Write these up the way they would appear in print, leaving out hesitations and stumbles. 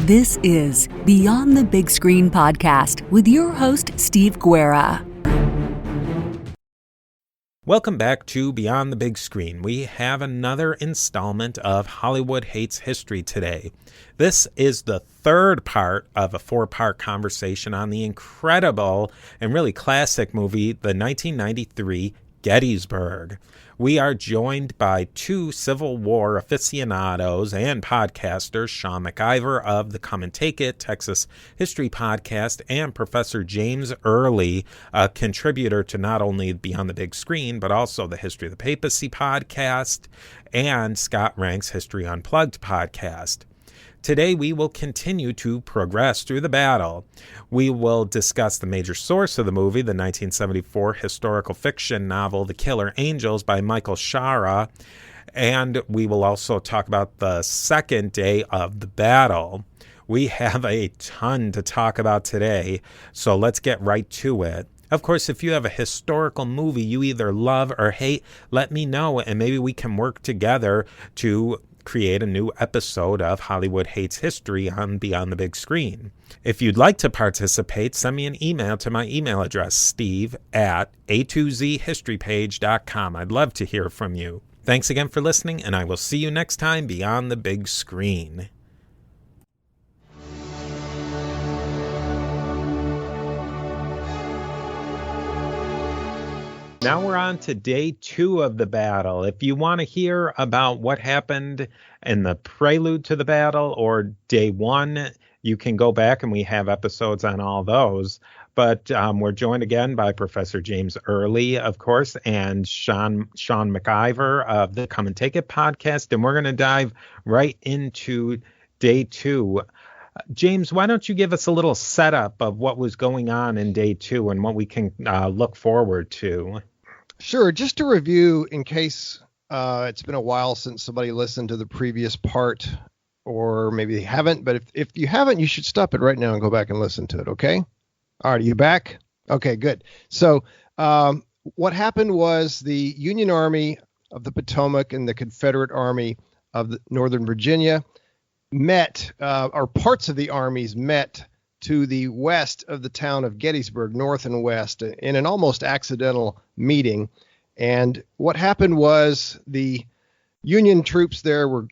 This is Beyond the Big Screen podcast with your host, Steve Guerra. Welcome back to Beyond the Big Screen. We have another installment of Hollywood Hates History today. This is the third part of a four-part conversation on the incredible and really classic movie, the 1993 Gettysburg. We are joined by two Civil War aficionados and podcasters, Sean MacGyver of the Come and Take It Texas History Podcast, and Professor James Early, a contributor to not only Beyond the Big Screen, but also the History of the Papacy podcast and Scott Rank's History Unplugged podcast. Today, we will continue to progress through the battle. We will discuss the major source of the movie, the 1974 historical fiction novel, The Killer Angels by Michael Shara, and we will also talk about the second day of the battle. We have a ton to talk about today, so let's get right to it. Of course, if you have a historical movie you either love or hate, let me know, and maybe we can work together to create a new episode of Hollywood Hates History on Beyond the Big Screen. If you'd like to participate, send me an email to my email address, steve@a2zhistorypage.com. I'd love to hear from you. Thanks again for listening, and I will see you next time Beyond the Big Screen. Now we're on to day two of the battle. If you want to hear about what happened in the prelude to the battle or day one, you can go back and we have episodes on all those. But we're joined again by Professor James Early, of course, and Sean MacGyver of the Come and Take It podcast. And we're going to dive right into day two. James, why don't you give us a little setup of what was going on in day two and what we can look forward to? Sure. Just to review, in case it's been a while since somebody listened to the previous part, or maybe they haven't, but if you haven't, you should stop it right now and go back and listen to it, okay? All right, are you back? Okay, good. So what happened was the Union Army of the Potomac and the Confederate Army of Northern Virginia met, or parts of the armies met to the west of the town of Gettysburg, north and west, in an almost accidental meeting. And what happened was the Union troops there were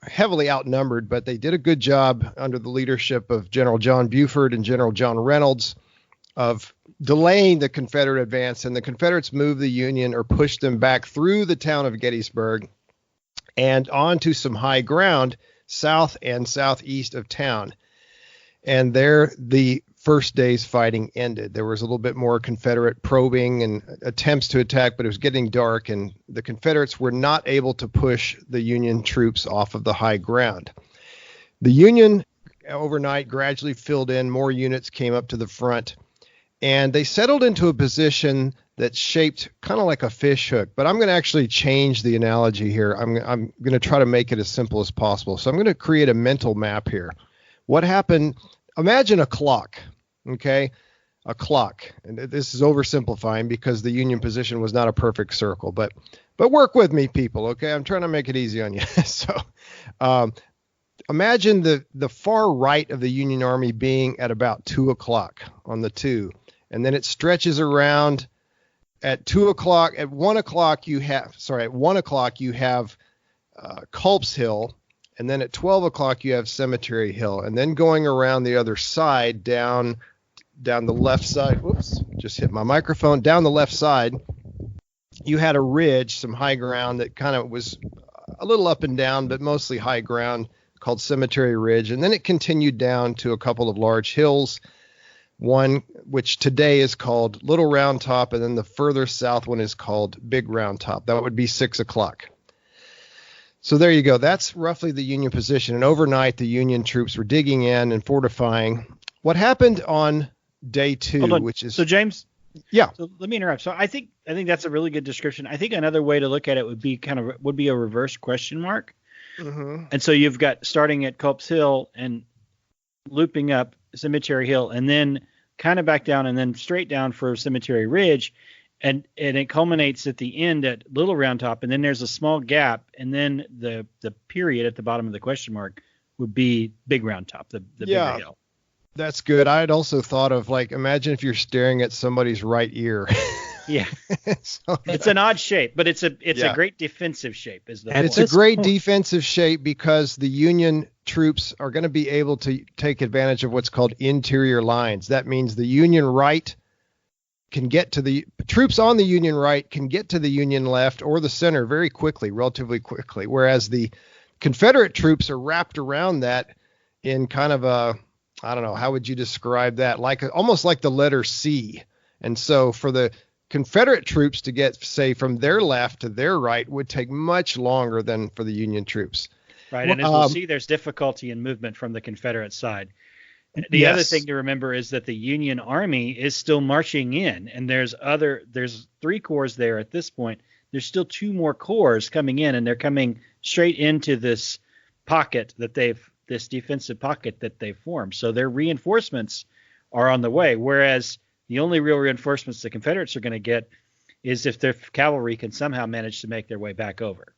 heavily outnumbered, but they did a good job under the leadership of General John Buford and General John Reynolds of delaying the Confederate advance. And the Confederates moved the Union, or pushed them back through the town of Gettysburg and onto some high ground south and southeast of town. And there, the first day's fighting ended. There was a little bit more Confederate probing and attempts to attack, but it was getting dark, and the Confederates were not able to push the Union troops off of the high ground. The Union, overnight, gradually filled in. More units came up to the front, and they settled into a position that's shaped kind of like a fish hook. But I'm going to actually change the analogy here. I'm going to try to make it as simple as possible. So I'm going to create a mental map here. What happened? Imagine a clock, okay? A clock. And this is oversimplifying because the Union position was not a perfect circle, but work with me, people, okay? I'm trying to make it easy on you. So imagine the far right of the Union Army being at about 2 o'clock on the 2, and then it stretches around at 2 o'clock. At 1 o'clock you have Culp's Hill. And then at 12 o'clock, you have Cemetery Hill. And then going around the other side, down the left side, whoops, just hit my microphone, down the left side, you had a ridge, some high ground that kind of was a little up and down, but mostly high ground, called Cemetery Ridge. And then it continued down to a couple of large hills, one which today is called Little Round Top, and then the further south one is called Big Round Top. That would be 6 o'clock. So there you go. That's roughly the Union position. And overnight, the Union troops were digging in and fortifying. What happened on day two, which is... So, James? Yeah. So let me interrupt. So I think that's a really good description. I think another way to look at it would be a reverse question mark. Mm-hmm. And so you've got starting at Culp's Hill and looping up Cemetery Hill, and then kind of back down and then straight down for Cemetery Ridge. And it culminates at the end at Little Round Top, and then there's a small gap, and then the period at the bottom of the question mark would be Big Round Top, the bigger hill. That's good. I had also thought of, like, imagine if you're staring at somebody's right ear. Yeah. So, it's an odd shape, but it's a great defensive shape. And it's a great defensive shape because the Union troops are going to be able to take advantage of what's called interior lines. That means the Union right can get to the troops on the Union right can get to the Union left or the center very quickly, relatively quickly, whereas the Confederate troops are wrapped around that in kind of a, I don't know, how would you describe that? Almost like the letter C. And so for the Confederate troops to get, say, from their left to their right would take much longer than for the Union troops. Right. And as we'll see, there's difficulty in movement from the Confederate side. The other thing to remember is that the Union Army is still marching in, and there's 3 corps there at this point. There's still 2 more corps coming in, and they're coming straight into this pocket this defensive pocket that they've formed. So their reinforcements are on the way, whereas the only real reinforcements the Confederates are going to get is if their cavalry can somehow manage to make their way back over.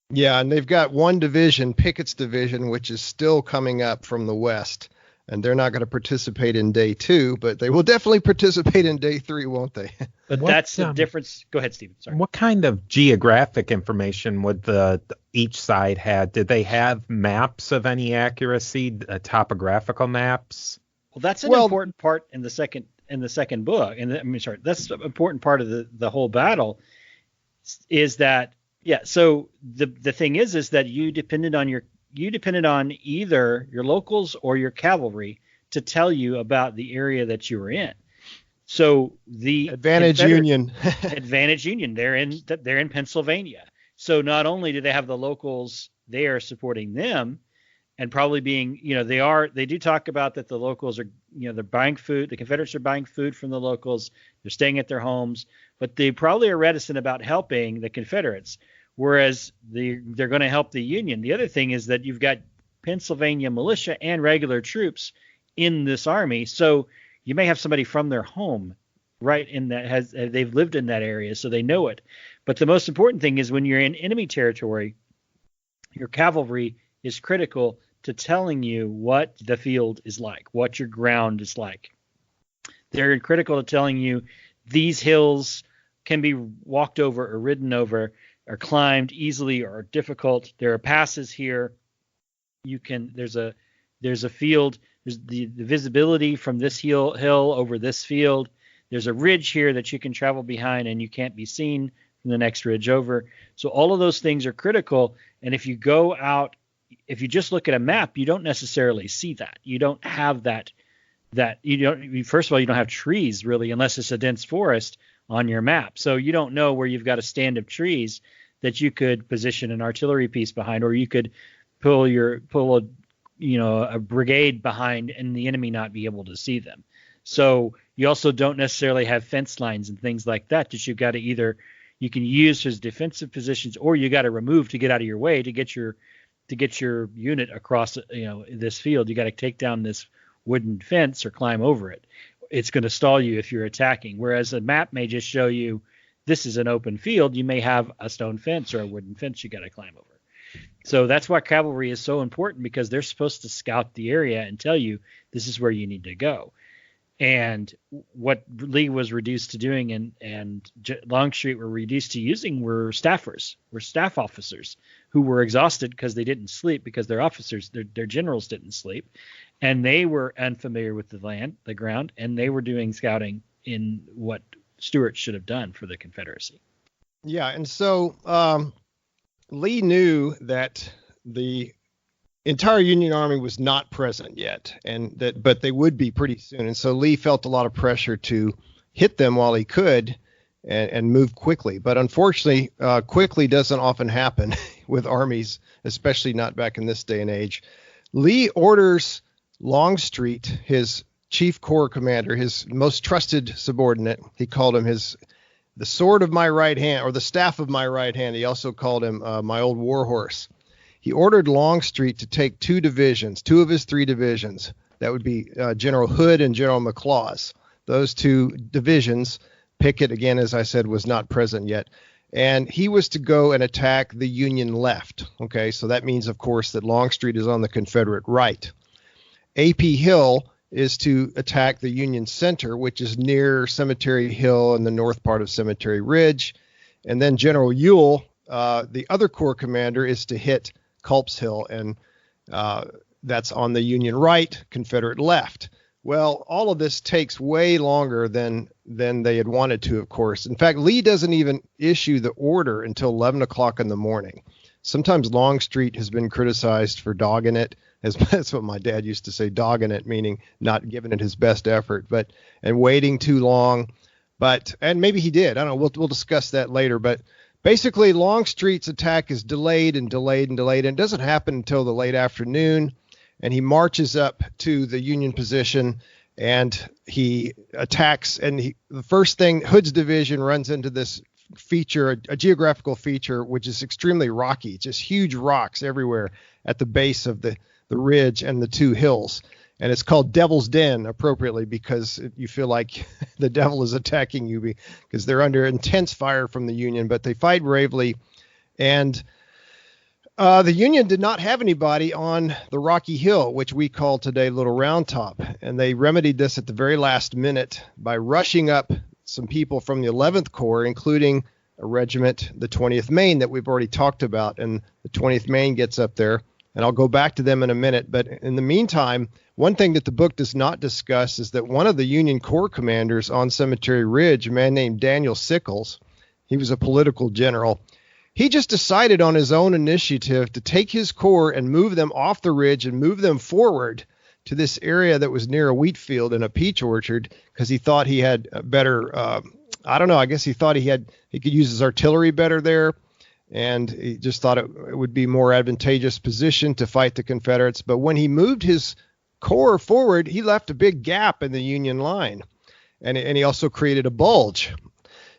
Yeah, and they've got one division, Pickett's division, which is still coming up from the west, and they're not going to participate in day 2, but they will definitely participate in day 3, won't they? But that's the difference. Go ahead, Stephen. Sorry. What kind of geographic information would each side have? Did they have maps of any accuracy, topographical maps? Well, that's an important part in the second book. That's an important part of the whole battle. Is that So the thing is that you depended on either your locals or your cavalry to tell you about the area that you were in. So the Advantage Union, they're in Pennsylvania. So not only do they have the locals there supporting them, and probably being, they do talk about that the locals are, they're buying food. The Confederates are buying food from the locals. They're staying at their homes, but they probably are reticent about helping the Confederates, whereas they're going to help the Union. The other thing is that you've got Pennsylvania militia and regular troops in this army, so you may have somebody from their home right in that they've lived in that area, so they know it. But the most important thing is when you're in enemy territory, your cavalry is critical to telling you what the field is like, what your ground is like. They're critical to telling you these hills can be walked over or ridden over or climbed easily or difficult. There are passes here. There's a field. There's the visibility from this hill over this field. There's a ridge here that you can travel behind and you can't be seen from the next ridge over. So all of those things are critical. And if you go out, if you just look at a map, you don't necessarily see that. You don't have that first of all, you don't have trees really, unless it's a dense forest on your map. So you don't know where you've got a stand of trees that you could position an artillery piece behind, or you could pull a brigade behind and the enemy not be able to see them. So you also don't necessarily have fence lines and things like that you've got to either, you can use as defensive positions, or you got to remove to get out of your way to get your unit across, this field. You got to take down this wooden fence or climb over it. It's going to stall you if you're attacking. Whereas a map may just show you this is an open field. You may have a stone fence or a wooden fence you got to climb over. So that's why cavalry is so important, because they're supposed to scout the area and tell you this is where you need to go. And what Lee was reduced to doing and Longstreet were reduced to using were staff officers who were exhausted because they didn't sleep, because their officers, their generals didn't sleep. And they were unfamiliar with the ground, and they were doing scouting in what Stuart should have done for the Confederacy. Yeah, and so Lee knew that the entire Union Army was not present yet, but they would be pretty soon. And so Lee felt a lot of pressure to hit them while he could and move quickly. But unfortunately, quickly doesn't often happen with armies, especially not back in this day and age. Lee orders Longstreet, his chief corps commander, his most trusted subordinate. He called him the sword of my right hand, or the staff of my right hand. He also called him my old war horse. He ordered Longstreet to take two of his 3 divisions. That would be General Hood and General McLaws. Those 2 divisions, Pickett, again, as I said, was not present yet. And he was to go and attack the Union left. Okay, so that means, of course, that Longstreet is on the Confederate right. A.P. Hill is to attack the Union center, which is near Cemetery Hill and the north part of Cemetery Ridge. And then General Ewell, the other corps commander, is to hit Culp's Hill, and that's on the Union right, Confederate left. Well, all of this takes way longer than they had wanted to, of course. In fact, Lee doesn't even issue the order until 11 o'clock in the morning. Sometimes Longstreet has been criticized for dogging it. That's what my dad used to say, dogging it, meaning not giving it his best effort, and waiting too long. And maybe he did. I don't know. We'll discuss that later. But basically, Longstreet's attack is delayed and delayed and delayed, and it doesn't happen until the late afternoon. And he marches up to the Union position, and he attacks. And the first thing, Hood's division runs into this feature, a geographical feature, which is extremely rocky, just huge rocks everywhere at the base of the ridge and the two hills. And it's called Devil's Den, appropriately, because you feel like the devil is attacking you, because they're under intense fire from the Union, but they fight bravely. And the Union did not have anybody on the Rocky Hill, which we call today Little Round Top. And they remedied this at the very last minute by rushing up some people from the 11th Corps, including a regiment, the 20th Maine, that we've already talked about. And the 20th Maine gets up there, and I'll go back to them in a minute. But in the meantime, one thing that the book does not discuss is that one of the Union Corps commanders on Cemetery Ridge, a man named Daniel Sickles, he was a political general. He just decided on his own initiative to take his corps and move them off the ridge and move them forward to this area that was near a wheat field and a peach orchard, because he thought he had a better, I don't know, I guess he thought he could use his artillery better there. And he just thought it would be more advantageous position to fight the Confederates. But when he moved his corps forward, he left a big gap in the Union line. And he also created a bulge.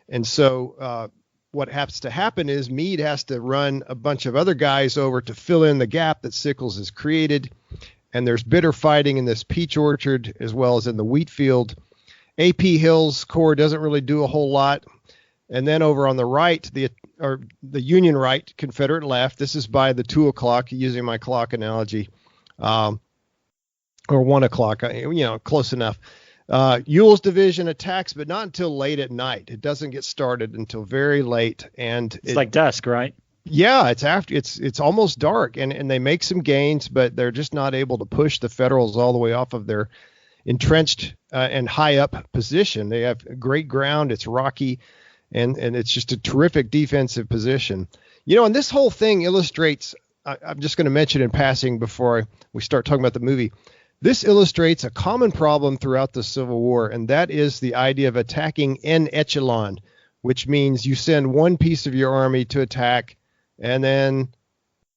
And so what has to happen is Meade has to run a bunch of other guys over to fill in the gap that Sickles has created. And there's bitter fighting in this peach orchard as well as in the wheat field. A.P. Hill's corps doesn't really do a whole lot. And then over on the right, the Union right, Confederate left, this is by the 2 o'clock, using my clock analogy, or 1 o'clock, close enough. Ewell's division attacks, but not until late at night. It doesn't get started until very late. And it's like dusk, right? Yeah, it's almost dark, and they make some gains, but they're just not able to push the Federals all the way off of their entrenched and high up position. They have great ground. It's rocky, and it's just a terrific defensive position. And this whole thing illustrates, I'm just going to mention in passing before we start talking about the movie, this illustrates a common problem throughout the Civil War, and that is the idea of attacking en echelon, which means you send one piece of your army to attack, and then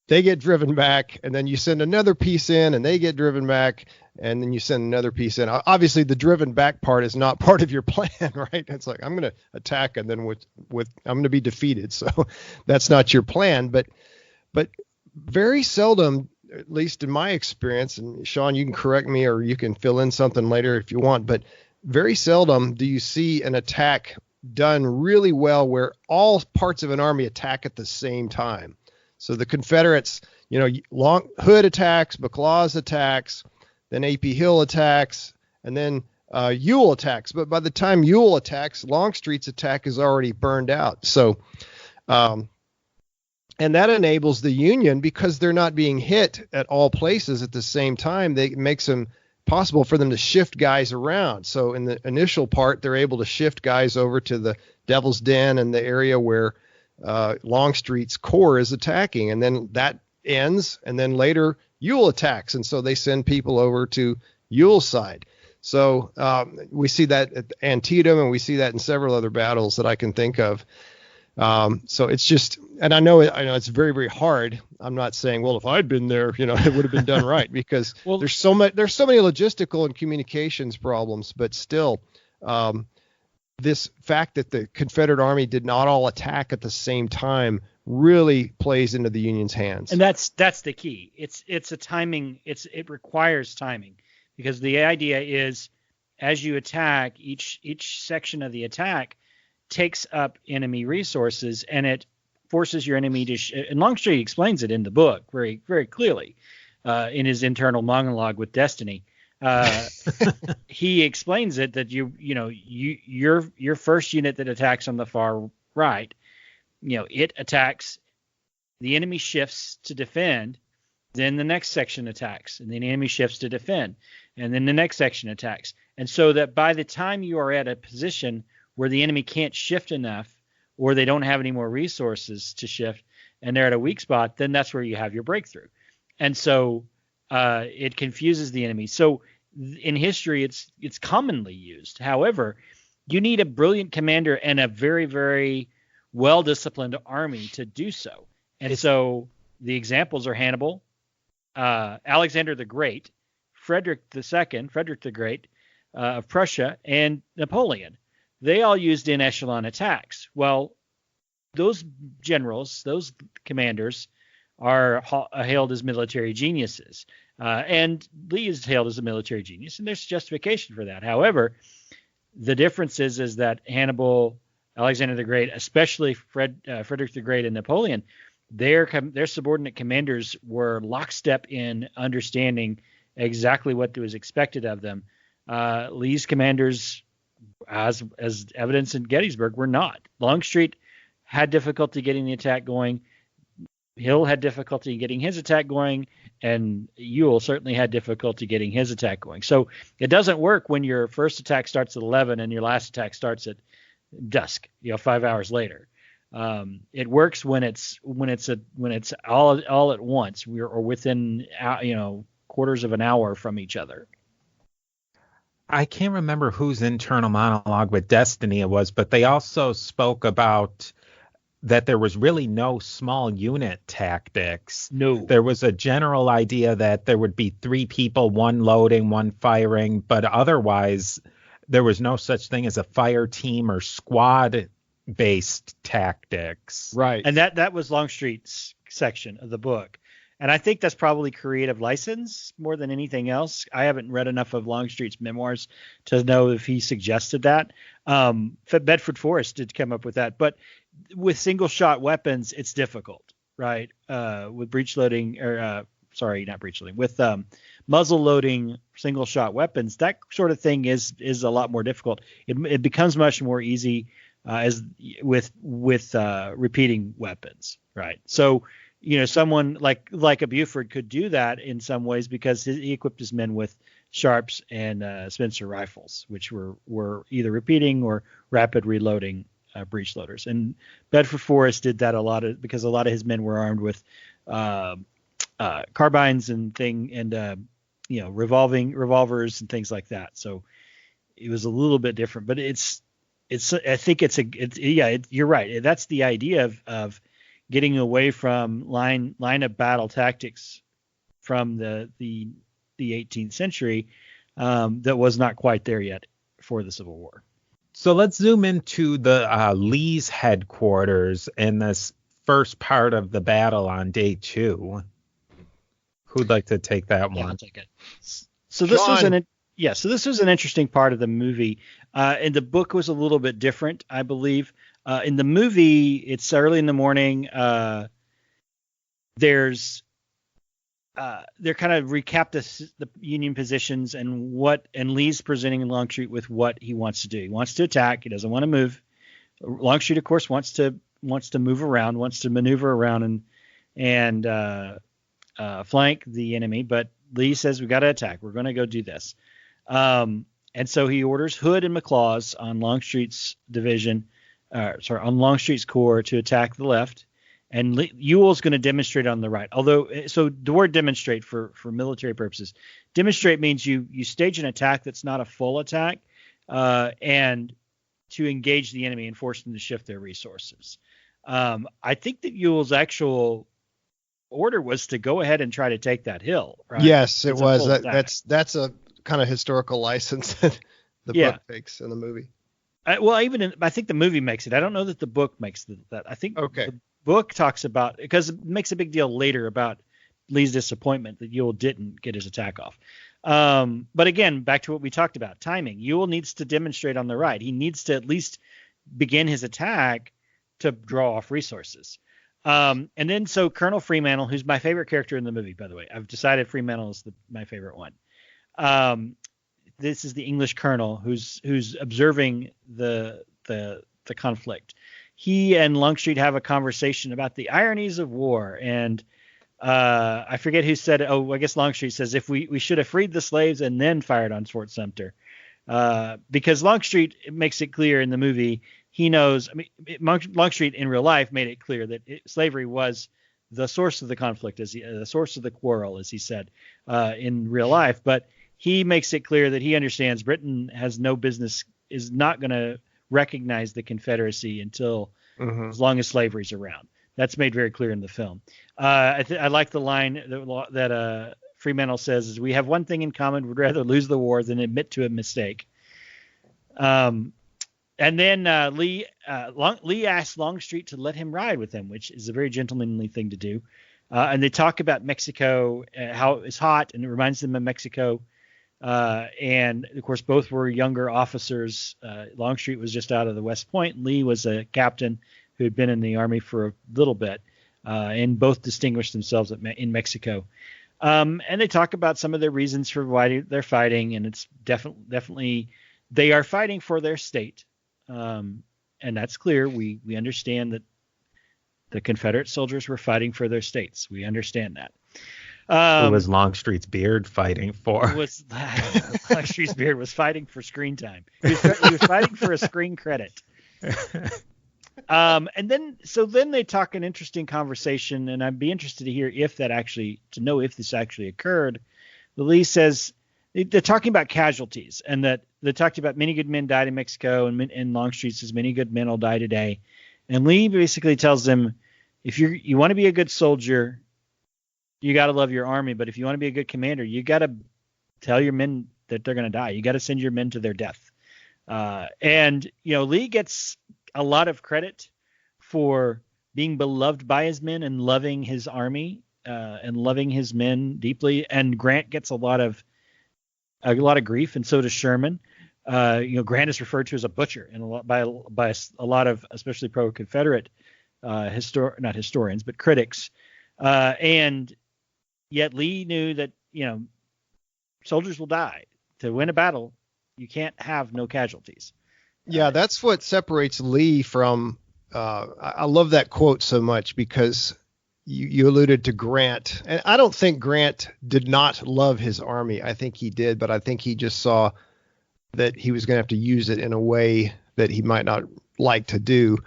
they get driven back, and then you send another piece in, and they get driven back, and then you send another piece in. Obviously, the driven back part is not part of your plan, right? It's like, I'm going to attack, and then with I'm going to be defeated. So that's not your plan. But very seldom, at least in my experience, and Sean, you can correct me or you can fill in something later if you want, but very seldom do you see an attack done really well where all parts of an army attack at the same time. So the Confederates, Hood attacks, McLaws attacks, then A.P. Hill attacks, and then Ewell attacks. But by the time Ewell attacks, Longstreet's attack is already burned out. So, and that enables the Union, because they're not being hit at all places at the same time, it makes them possible for them to shift guys around. So in the initial part, they're able to shift guys over to the Devil's Den and the area where Longstreet's corps is attacking, and then that ends, and then later Ewell attacks, and so they send people over to Ewell's side. So we see that at Antietam, and we see that in several other battles that I can think of. So it's just, and I know it's very, very hard. I'm not saying, well, if I'd been there, it would have been done right, because there's so many logistical and communications problems, but still, this fact that the Confederate Army did not all attack at the same time really plays into the Union's hands. And that's the key. It's a timing. It requires timing, because the idea is, as you attack each section of the attack, takes up enemy resources, and it forces your enemy to and Longstreet explains it in the book very, very clearly in his internal monologue with Destiny. He explains it that your first unit that attacks on the far right, it attacks, the enemy shifts to defend, then the next section attacks, and then the enemy shifts to defend, and then the next section attacks. And so that by the time you are at a position where the enemy can't shift enough, or they don't have any more resources to shift, and they're at a weak spot, then that's where you have your breakthrough. And so it confuses the enemy. So in history, it's commonly used. However, you need a brilliant commander and a very, very well-disciplined army to do so. And so the examples are Hannibal, Alexander the Great, Frederick the Great of Prussia, and Napoleon. They all used in echelon attacks. Well, those generals, those commanders, are hailed as military geniuses. And Lee is hailed as a military genius, and there's justification for that. However, the difference is that Hannibal, Alexander the Great, especially Frederick the Great and Napoleon, their subordinate commanders were lockstep in understanding exactly what was expected of them. Lee's commanders, as evidenced in Gettysburg, were not. Longstreet had difficulty getting the attack going. Hill had difficulty in getting his attack going, and Ewell certainly had difficulty getting his attack going. So it doesn't work when your first attack starts at 11 and your last attack starts at dusk, 5 hours later. It works when it's all at once, or within quarters of an hour from each other. I can't remember whose internal monologue with Destiny it was, but they also spoke about that there was really no small unit tactics. No. There was a general idea that there would be 3 people, one loading, one firing, but otherwise there was no such thing as a fire team or squad-based tactics. Right. And that was Longstreet's section of the book. And I think that's probably creative license more than anything else. I haven't read enough of Longstreet's memoirs to know if he suggested that. Bedford Forrest did come up with that. But with single shot weapons, it's difficult, right? With breech loading, with muzzle loading single shot weapons, that sort of thing is a lot more difficult. It becomes much more easy as with repeating weapons, right? So, someone like a Buford could do that in some ways because he equipped his men with Sharps and Spencer rifles, which were either repeating or rapid reloading breech loaders. And Bedford Forrest did that because a lot of his men were armed with carbines and revolvers and things like that. So it was a little bit different, but you're right. That's the idea of getting away from line of battle tactics from the 18th century that was not quite there yet for the Civil War. So let's zoom into the Lee's headquarters in this first part of the battle on day 2. Who'd like to take that one? Yeah, I'll take it. So this was an interesting part of the movie. And the book was a little bit different, I believe. In the movie, it's early in the morning. They're kind of recap the Union positions and Lee's presenting Longstreet with what he wants to do. He wants to attack. He doesn't want to move. Longstreet, of course, wants to move around, wants to maneuver around and flank the enemy. But Lee says, we got to attack. We're going to go do this. And so he orders Hood and McLaws on Longstreet's division, on Longstreet's corps to attack the left. And Ewell's going to demonstrate on the right. So the word demonstrate for military purposes, demonstrate means you stage an attack that's not a full attack, and to engage the enemy and force them to shift their resources. I think that Ewell's actual order was to go ahead and try to take that hill. Right? Yes, it was. That's a kind of historical license that the book takes in the movie. I think the movie makes it. I don't know that the book makes that. I think the book talks about, because it makes a big deal later about Lee's disappointment that Ewell didn't get his attack off. But again, back to what we talked about, timing. Ewell needs to demonstrate on the right. He needs to at least begin his attack to draw off resources. And then so Colonel Fremantle, who's my favorite character in the movie, by the way, I've decided Fremantle is my favorite one. This is the English colonel who's observing the conflict. He and Longstreet have a conversation about the ironies of war, and I forget who said it. Oh, I guess Longstreet says if we should have freed the slaves and then fired on Fort Sumter, because Longstreet makes it clear in the movie. He knows. I mean, Longstreet in real life made it clear that slavery was the source of the conflict, the source of the quarrel, as he said in real life. But he makes it clear that he understands Britain has no business, is not going to recognize the Confederacy until as long as slavery's around. That's made very clear in the film. I like the line that Fremantle says is, "We have one thing in common: we'd rather lose the war than admit to a mistake." And then Lee asked Longstreet to let him ride with him, which is a very gentlemanly thing to do. And they talk about Mexico, how it's hot, and it reminds them of Mexico. And of course, both were younger officers. Longstreet was just out of the West Point. Lee was a captain who had been in the Army for a little bit, and both distinguished themselves in Mexico. And they talk about some of their reasons for why they're fighting, and it's definitely they are fighting for their state. And that's clear. We understand that the Confederate soldiers were fighting for their states. We understand that. Who was Longstreet's beard fighting for? Longstreet's beard was fighting for screen time. He was fighting for a screen credit. And then they talk an interesting conversation, and I'd be interested to hear if this actually occurred. Lee says they're talking about casualties, and that they talked about many good men died in Mexico, and Longstreet says many good men will die today. And Lee basically tells them, if you want to be a good soldier, you got to love your army. But if you want to be a good commander, you got to tell your men that they're going to die. You got to send your men to their death. And Lee gets a lot of credit for being beloved by his men and loving his army and loving his men deeply. And Grant gets a lot of grief, and so does Sherman. Grant is referred to as a butcher, and by a lot of especially pro-Confederate not historians but critics. And yet Lee knew that soldiers will die. To win a battle, you can't have no casualties. Yeah, that's what separates Lee from. I love that quote so much because you alluded to Grant, and I don't think Grant did not love his army. I think he did, but I think he just saw that he was going to have to use it in a way that he might not like to do.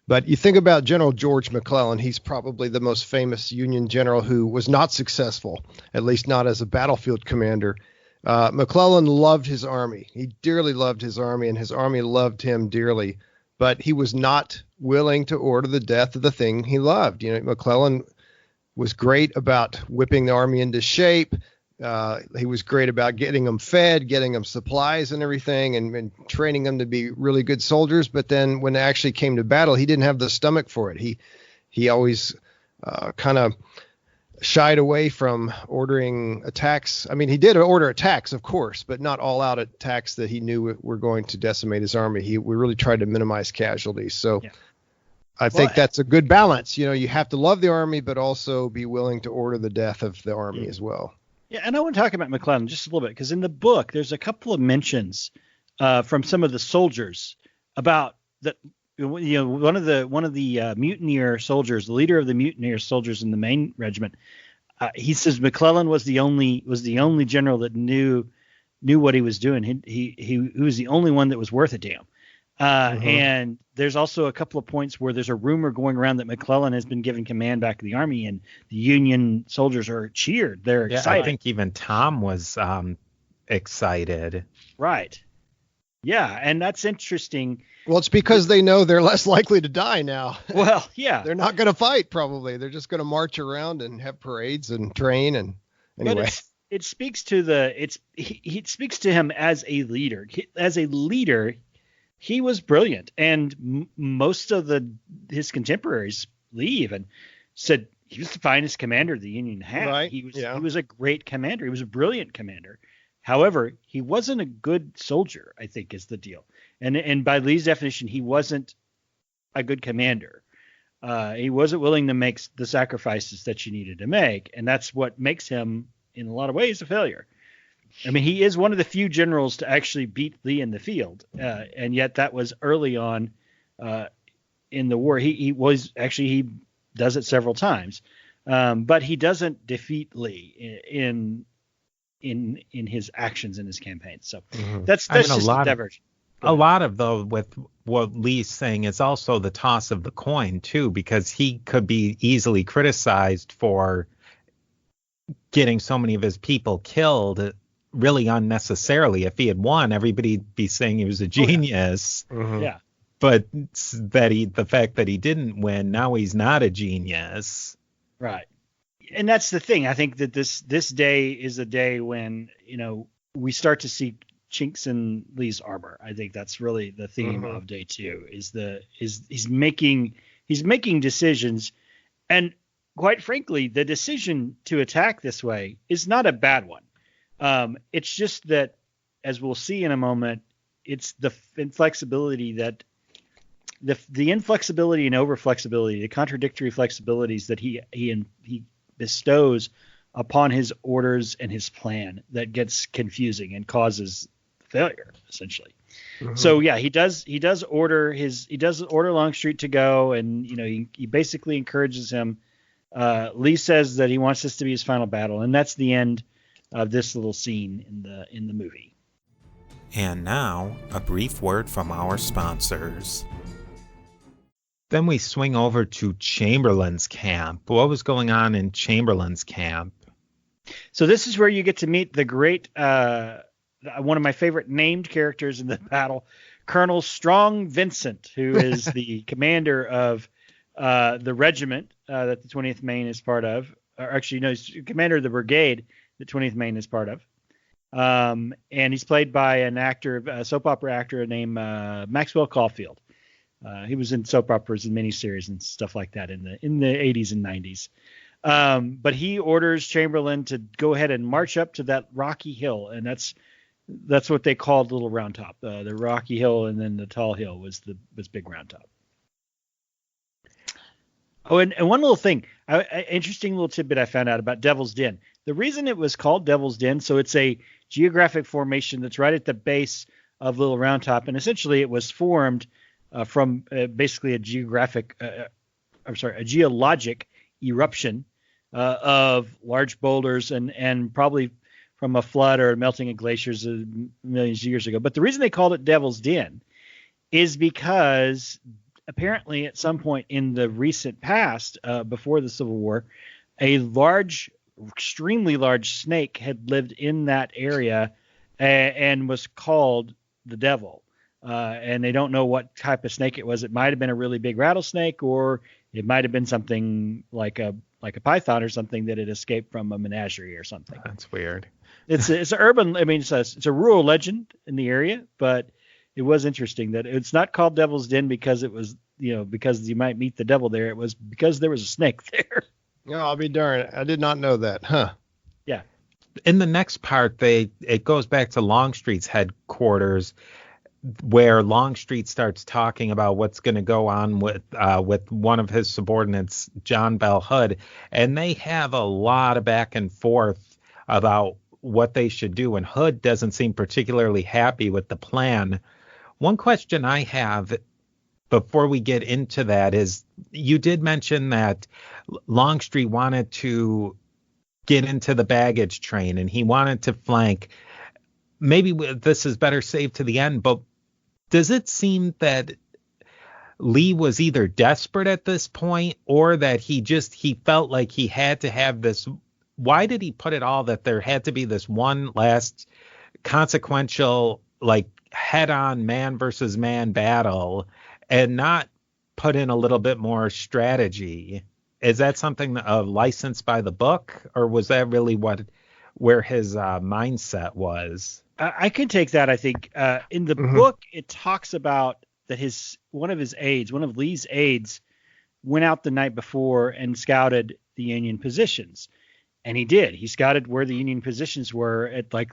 But you think about General George McClellan. He's probably the most famous Union general who was not successful, at least not as a battlefield commander. McClellan loved his army. He dearly loved his army, and his army loved him dearly. But he was not willing to order the death of the thing he loved. McClellan was great about whipping the army into shape. He was great about getting them fed, getting them supplies and everything, and training them to be really good soldiers. But then when it actually came to battle, he didn't have the stomach for it. He always kind of shied away from ordering attacks. I mean, he did order attacks, of course, but not all out attacks that he knew were going to decimate his army. We really tried to minimize casualties. So yeah. I think that's a good balance. You have to love the army, but also be willing to order the death of the army as well. Yeah, and I want to talk about McClellan just a little bit, because in the book there's a couple of mentions from some of the soldiers about that. One of the mutineer soldiers, the leader of the mutineer soldiers in the main regiment, he says McClellan was the only general that knew what he was doing. He was the only one that was worth a damn. And there's also a couple of points where there's a rumor going around that McClellan has been given command back to the army, and the Union soldiers are cheered. They're excited. I think even Tom was excited. Right. Yeah, and that's interesting. Well, it's because they know they're less likely to die now. Well, yeah. They're not going to fight, probably. They're just going to march around and have parades and train. And anyway. But it speaks to it speaks to him as a leader. As a leader, he was brilliant. And most of his contemporaries, Lee even, said he was the finest commander the Union had. Right. He was a great commander. He was a brilliant commander. However, he wasn't a good soldier, I think, is the deal. And by Lee's definition, he wasn't a good commander. He wasn't willing to make the sacrifices that you needed to make, and that's what makes him, in a lot of ways, a failure. I mean, he is one of the few generals to actually beat Lee in the field, and yet that was early on in the war. He does it several times, but he doesn't defeat Lee in his actions in his campaign. So that's just a diversion. A lot of with what Lee's saying is also the toss of the coin too, because he could be easily criticized for getting so many of his people killed really unnecessarily. If he had won, everybody'd be saying he was a genius. Yeah. But the fact that he didn't win, now he's not a genius. Right. And that's the thing. I think that this day is a day when, we start to see chinks in Lee's armor. I think that's really the theme of day 2 he's making decisions. And quite frankly, the decision to attack this way is not a bad one. It's just that, as we'll see in a moment, it's the inflexibility that the inflexibility and overflexibility, the contradictory flexibilities that he bestows upon his orders and his plan that gets confusing and causes failure, essentially. So yeah, he does order Longstreet to go, and he basically encourages him. Lee says that he wants this to be his final battle, and that's the end of this little scene in the movie. And now, a brief word from our sponsors. Then we swing over to Chamberlain's camp. What was going on in Chamberlain's camp? So this is where you get to meet the great, one of my favorite named characters in the battle, Colonel Strong Vincent, who is the commander of the regiment that the 20th Maine is part of. Or actually, no, he's commander of the brigade that 20th Maine is part of. And he's played by a soap opera actor named Maxwell Caulfield. He was in soap operas and miniseries and stuff like that in the 80s and 90s. But he orders Chamberlain to go ahead and march up to that rocky hill, and that's what they called Little Round Top. The rocky hill, and then the tall hill was Big Round Top. Oh, and one little thing, interesting little tidbit I found out about Devil's Den. The reason it was called Devil's Den, so it's a geographic formation that's right at the base of Little Round Top, and essentially it was formed from basically a geologic eruption of large boulders and probably from a flood or melting of glaciers millions of years ago. But the reason they called it Devil's Den is because apparently at some point in the recent past, before the Civil War, a extremely large snake had lived in that area and was called the Devil. And they don't know what type of snake it was. It might have been a really big rattlesnake, or it might have been something like a python or something that had escaped from a menagerie or something. That's weird. It's an urban. I mean, it's a rural legend in the area, but it was interesting that it's not called Devil's Den because it was, because you might meet the devil there. It was because there was a snake there. No, I'll be darned. I did not know that. Huh. Yeah. In the next part, it goes back to Longstreet's headquarters, where Longstreet starts talking about what's going to go on with one of his subordinates, John Bell Hood, and they have a lot of back and forth about what they should do, and Hood doesn't seem particularly happy with the plan. One question I have before we get into that is, you did mention that Longstreet wanted to get into the baggage train and he wanted to flank. Maybe this is better saved to the end, but does it seem that Lee was either desperate at this point or that he felt like he had to have this? Why did he put it all that there had to be this one last consequential, like, head-on man versus man battle and not put in a little bit more strategy? Is that something licensed by the book, or was that really where his mindset was? I can take that. I think in the book, it talks about that one of Lee's aides went out the night before and scouted the Union positions. And he did. He scouted where the Union positions were at like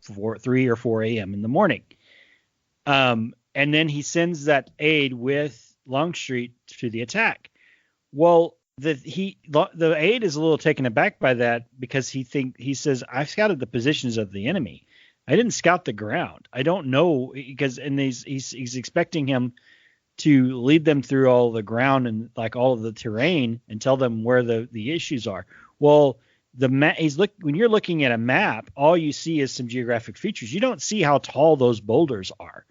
3 or 4 a.m. in the morning. And then he sends that aide with Longstreet to the attack. Well, the aide is a little taken aback by that because he says, I scouted the positions of the enemy. I didn't scout the ground. I don't know, because he's expecting him to lead them through all the ground and like all of the terrain and tell them where the issues are. Well, when you're looking at a map, all you see is some geographic features. You don't see how tall those boulders are,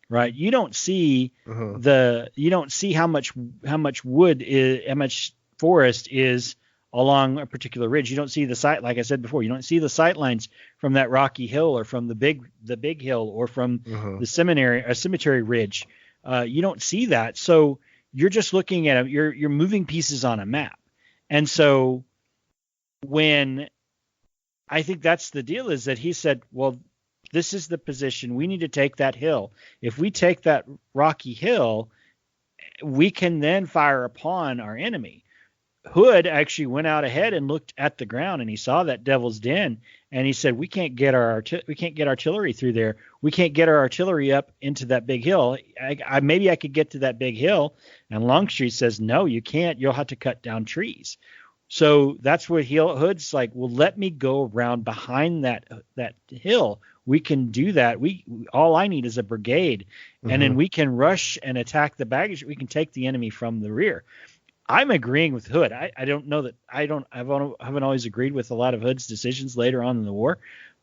right? You don't see you don't see how much wood is, how much forest is along a particular ridge. You don't see the sight, like I said before, you don't see the sight lines from that rocky hill or from the big hill or from the cemetery ridge. You don't see that. So you're just looking at you're moving pieces on a map. And so when I think that's the deal, is that he said, well, this is the position. We need to take that hill. If we take that rocky hill, we can then fire upon our enemy. Hood actually went out ahead and looked at the ground, and he saw that Devil's Den, and he said, we can't get artillery through there. We can't get our artillery up into that big hill. Maybe I could get to that big hill. And Longstreet says, no, you can't. You'll have to cut down trees. So that's where Hood's like, well, let me go around behind that hill. We can do that. All I need is a brigade, and then we can rush and attack the baggage. We can take the enemy from the rear. I'm agreeing with Hood. I don't know that I haven't always agreed with a lot of Hood's decisions later on in the war,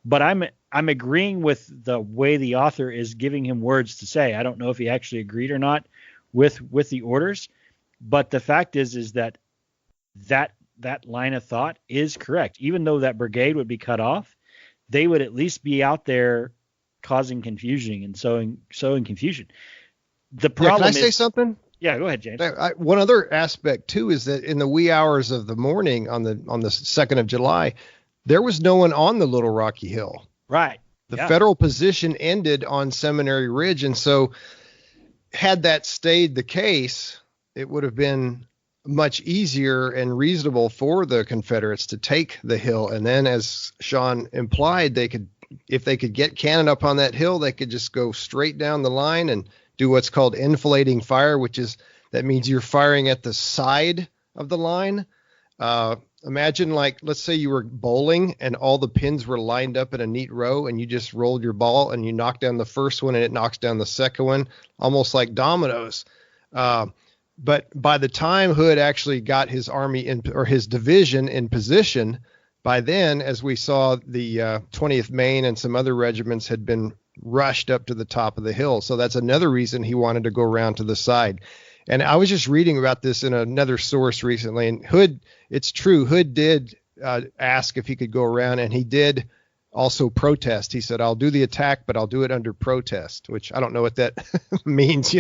but I'm agreeing with the way the author is giving him words to say. I don't know if he actually agreed or not with the orders, but the fact is that line of thought is correct. Even though that brigade would be cut off, they would at least be out there causing confusion and sowing confusion. The problem can I say something? Yeah, go ahead, James. One other aspect too is that in the wee hours of the morning on the 2nd of July, there was no one on the Little Rocky Hill. Right. The federal position ended on Seminary Ridge, and so had that stayed the case, it would have been much easier and reasonable for the Confederates to take the hill. And then, as Sean implied, if they could get cannon up on that hill, they could just go straight down the line and do what's called enfilading fire, that means you're firing at the side of the line. Imagine, like, let's say you were bowling and all the pins were lined up in a neat row, and you just rolled your ball and you knock down the first one and it knocks down the second one, almost like dominoes. But by the time Hood actually got his army or his division in position, by then, as we saw, the 20th Maine and some other regiments had been rushed up to the top of the hill. So that's another reason he wanted to go around to the side. And I was just reading about this in another source recently, and Hood, it's true, Hood did ask if he could go around, and he did also protest. He said, I'll do the attack, but I'll do it under protest, which I don't know what that means,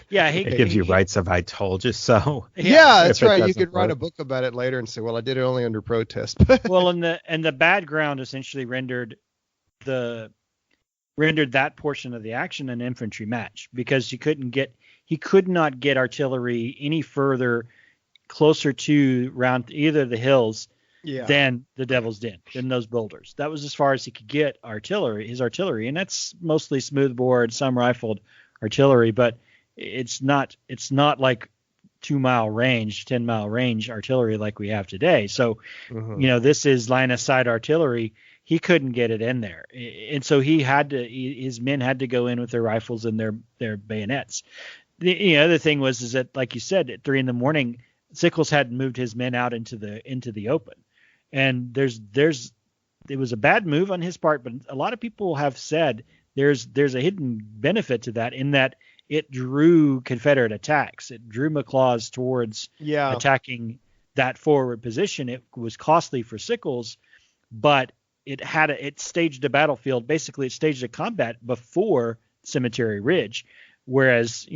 Yeah, it gives you rights of I told you so. Yeah, that's right. You could write a book about it later and say, well, I did it only under protest. Well, and the bad ground essentially rendered that portion of the action an infantry match, because he could not get artillery any further closer to around either the hills than the Devil's Den, than those boulders. That was as far as he could get his artillery, and that's mostly smoothbore, some rifled artillery, but it's not like 2-mile range, 10-mile range artillery like we have today. So, this is line of sight artillery. He couldn't get it in there. And so his men had to go in with their rifles and their bayonets. The other thing is that, like you said, at 3 a.m, Sickles hadn't moved his men out into the open. And it was a bad move on his part, but a lot of people have said there's a hidden benefit to that, in that it drew Confederate attacks. It drew McLaws towards attacking that forward position. It was costly for Sickles, but it staged a battlefield. Basically, it staged a combat before Cemetery Ridge, whereas,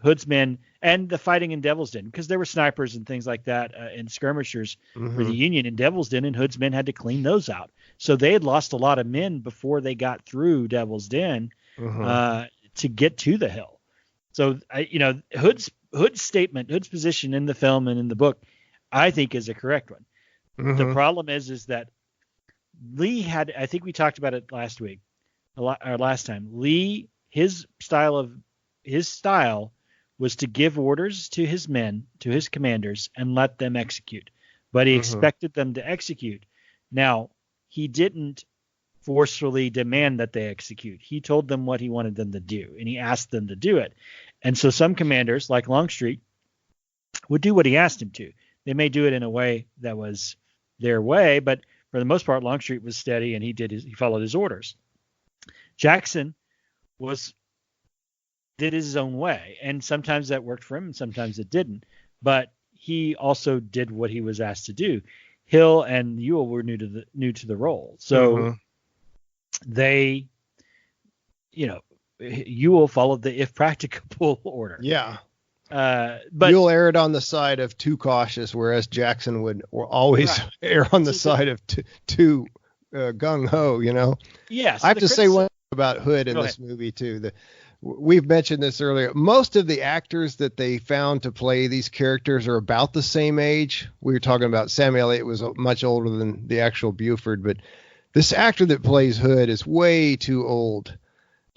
Hood's men and the fighting in Devil's Den, because there were snipers and things like that and skirmishers for the Union in Devil's Den, and Hood's men had to clean those out. So they had lost a lot of men before they got through Devil's Den to get to the hill. So, Hood's statement, Hood's position in the film and in the book, I think is a correct one. The problem is that Lee had, I think we talked about it last time. Lee, his style was to give orders to his men, to his commanders, and let them execute. But he expected them to execute. Now, he didn't forcefully demand that they execute. He told them what he wanted them to do, and he asked them to do it. And so some commanders, like Longstreet, would do what he asked him to. They may do it in a way that was their way, but for the most part, Longstreet was steady, and he followed his orders. Jackson did his own way, and sometimes that worked for him, and sometimes it didn't. But he also did what he was asked to do. Hill and Ewell were new to the role, so they, Ewell followed the if practicable order. Yeah. But Ewell erred on the side of too cautious, whereas Jackson would always err on the side of too gung ho. Yeah. So I have to say one thing about Hood in this movie too. We've mentioned this earlier. Most of the actors that they found to play these characters are about the same age. We were talking about Sam Elliott was much older than the actual Buford, but this actor that plays Hood is way too old.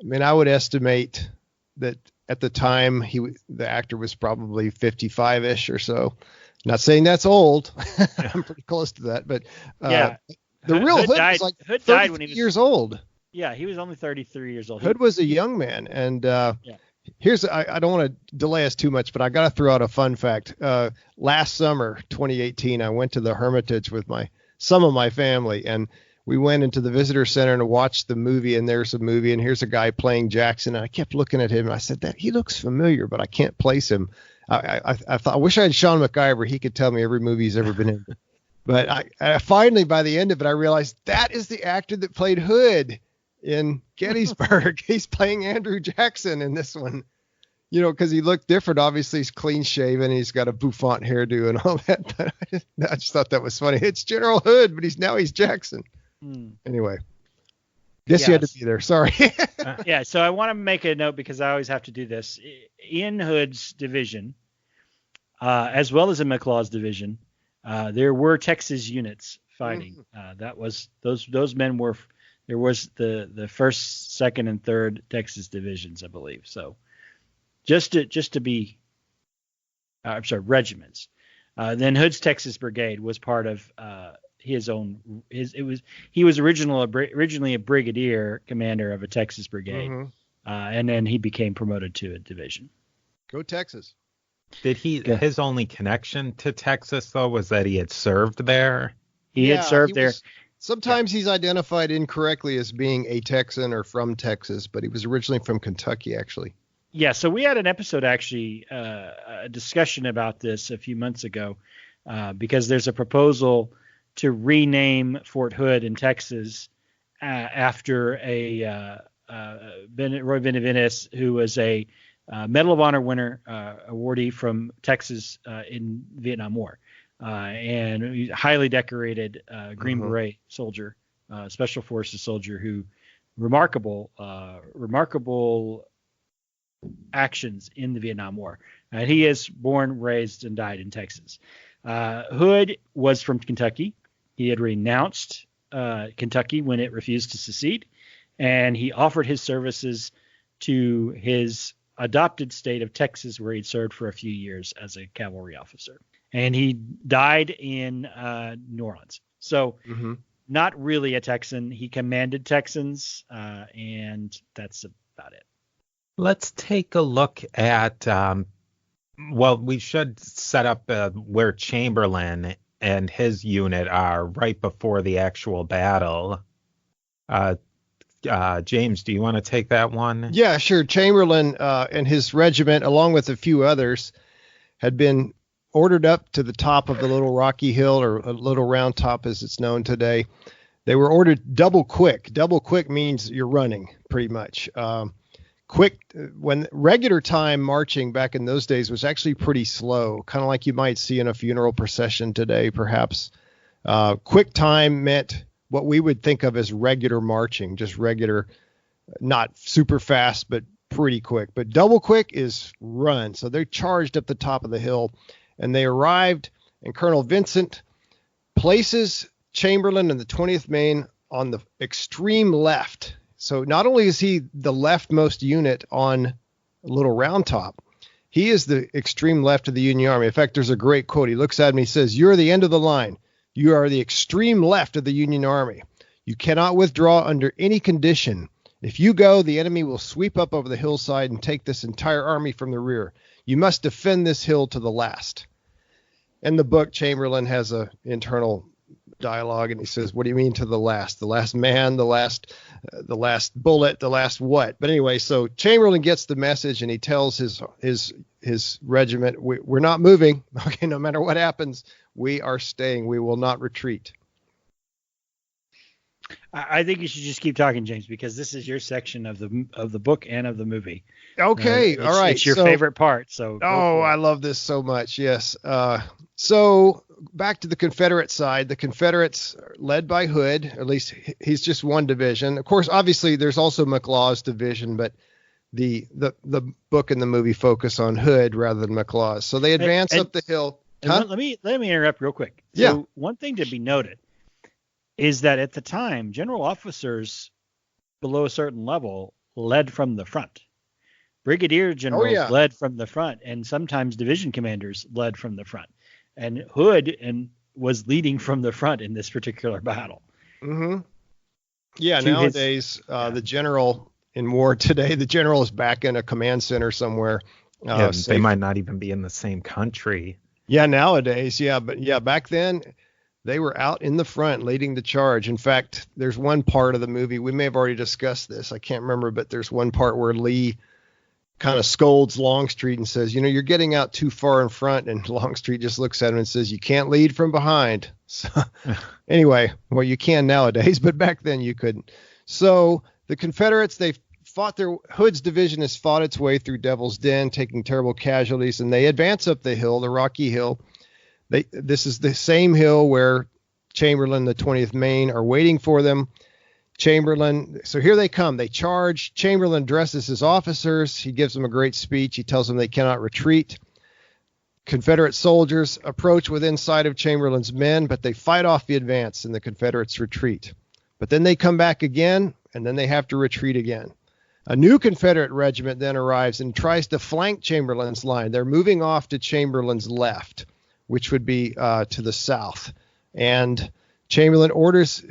I mean, I would estimate that at the time the actor was probably 55-ish or so. Not saying that's old. I'm pretty close to that, but the real Hood was like Hood died when he was years old. Yeah, he was only 33 years old. Hood was a young man, and here's I don't want to delay us too much, but I got to throw out a fun fact. Last summer, 2018, I went to the Hermitage with some of my family, and we went into the visitor center and watched the movie, and there's a movie, and here's a guy playing Jackson, and I kept looking at him, and I said, that he looks familiar, but I can't place him. I thought, I wish I had Sean MacGyver. He could tell me every movie he's ever been in. But I finally, by the end of it, I realized that is the actor that played Hood in Gettysburg. He's playing Andrew Jackson in this one, because he looked different. Obviously, he's clean shaven. He's got a bouffant hairdo and all that. But I just thought that was funny. It's General Hood, but he's Jackson. Anyway, guess you had to be there. Sorry. Yeah. So I want to make a note because I always have to do this. In Hood's division, as well as in MacLeod's division, there were Texas units fighting. That was those men were. There was the first, second, and third Texas divisions, I believe. So just to be, regiments. Then Hood's Texas Brigade was part of his own. He was originally a brigadier commander of a Texas brigade, and then he became promoted to a division. Go Texas! Did his only connection to Texas though was that he had served there? He had served there. Sometimes he's identified incorrectly as being a Texan or from Texas, but he was originally from Kentucky, actually. Yeah, so we had an episode, actually, a discussion about this a few months ago, because there's a proposal to rename Fort Hood in Texas after Roy Benavides, who was a Medal of Honor winner, awardee from Texas in Vietnam War. And highly decorated Green Beret soldier, Special Forces soldier, who remarkable actions in the Vietnam War. And he is born, raised, and died in Texas. Hood was from Kentucky. He had renounced Kentucky when it refused to secede, and he offered his services to his adopted state of Texas, where he'd served for a few years as a cavalry officer. And he died in New Orleans. So not really a Texan. He commanded Texans, and that's about it. Let's take a look at, we should set up where Chamberlain and his unit are right before the actual battle. James, do you want to take that one? Yeah, sure. Chamberlain and his regiment, along with a few others, had been ordered up to the top of the little rocky hill, or a little round top as it's known today. They were ordered double quick. Double quick means you're running, pretty much. Quick, when regular time marching back in those days was actually pretty slow, kind of like you might see in a funeral procession today, perhaps. Quick time meant what we would think of as regular marching, just regular, not super fast, but pretty quick. But double quick is run. So they charged up the top of the hill, and they arrived, and Colonel Vincent places Chamberlain and the 20th Maine on the extreme left. So not only is he the leftmost unit on Little Round Top, he is the extreme left of the Union Army. In fact, there's a great quote. He looks at me, he says, "You're the end of the line. You are the extreme left of the Union Army. You cannot withdraw under any condition. If you go, the enemy will sweep up over the hillside and take this entire army from the rear. You must defend this hill to the last." In the book, Chamberlain has a internal dialogue, and he says, "What do you mean to the last? The last man, the last bullet, the last what?" But anyway, so Chamberlain gets the message, and he tells his regiment, "We're not moving. Okay, no matter what happens, we are staying. We will not retreat." I think you should just keep talking, James, because this is your section of the book and of the movie. Okay, all right. It's your favorite part. So I love this so much. Yes. So back to the Confederate side. The Confederates are led by Hood. At least he's just one division. Of course, obviously, there's also McLeod's division, but the book and the movie focus on Hood rather than McLeod. So they advance up the hill. Let me interrupt real quick. Yeah. So one thing to be noted is that at the time, general officers below a certain level led from the front. Brigadier generals led from the front, and sometimes division commanders led from the front. And Hood was leading from the front in this particular battle. Mm-hmm. Yeah, nowadays, the general in war today, the general is back in a command center somewhere. They might not even be in the same country. Yeah, nowadays, but back then, they were out in the front leading the charge. In fact, there's one part of the movie, we may have already discussed this, I can't remember, but there's one part where Lee kind of scolds Longstreet and says, "You're getting out too far in front." And Longstreet just looks at him and says, "You can't lead from behind." So anyway, well, you can nowadays, but back then you couldn't. So the Confederates, Hood's division has fought its way through Devil's Den, taking terrible casualties, and they advance up the hill, the rocky hill. This is the same hill where Chamberlain, the 20th Maine, are waiting for them. So here they come. They charge. Chamberlain addresses his officers. He gives them a great speech. He tells them they cannot retreat. Confederate soldiers approach within sight of Chamberlain's men, but they fight off the advance, and the Confederates retreat. But then they come back again, and then they have to retreat again. A new Confederate regiment then arrives and tries to flank Chamberlain's line. They're moving off to Chamberlain's left, which would be to the south. And Chamberlain orders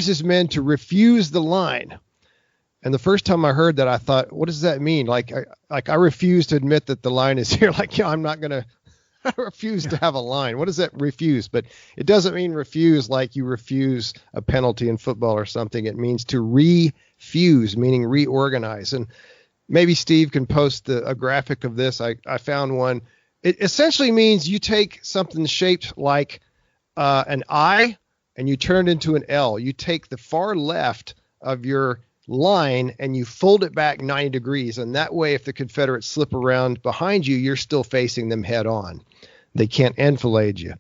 his men to refuse the line. And the first time I heard that, I thought, what does that mean? Like I refuse to admit that the line is here. I'm not going to refuse to have a line. What does that refuse? But it doesn't mean refuse like you refuse a penalty in football or something. It means to refuse, meaning reorganize. And maybe Steve can post a graphic of this. I found one. It essentially means you take something shaped like an I and you turn it into an L. You take the far left of your line and you fold it back 90 degrees. And that way, if the Confederates slip around behind you, you're still facing them head on. They can't enfilade you.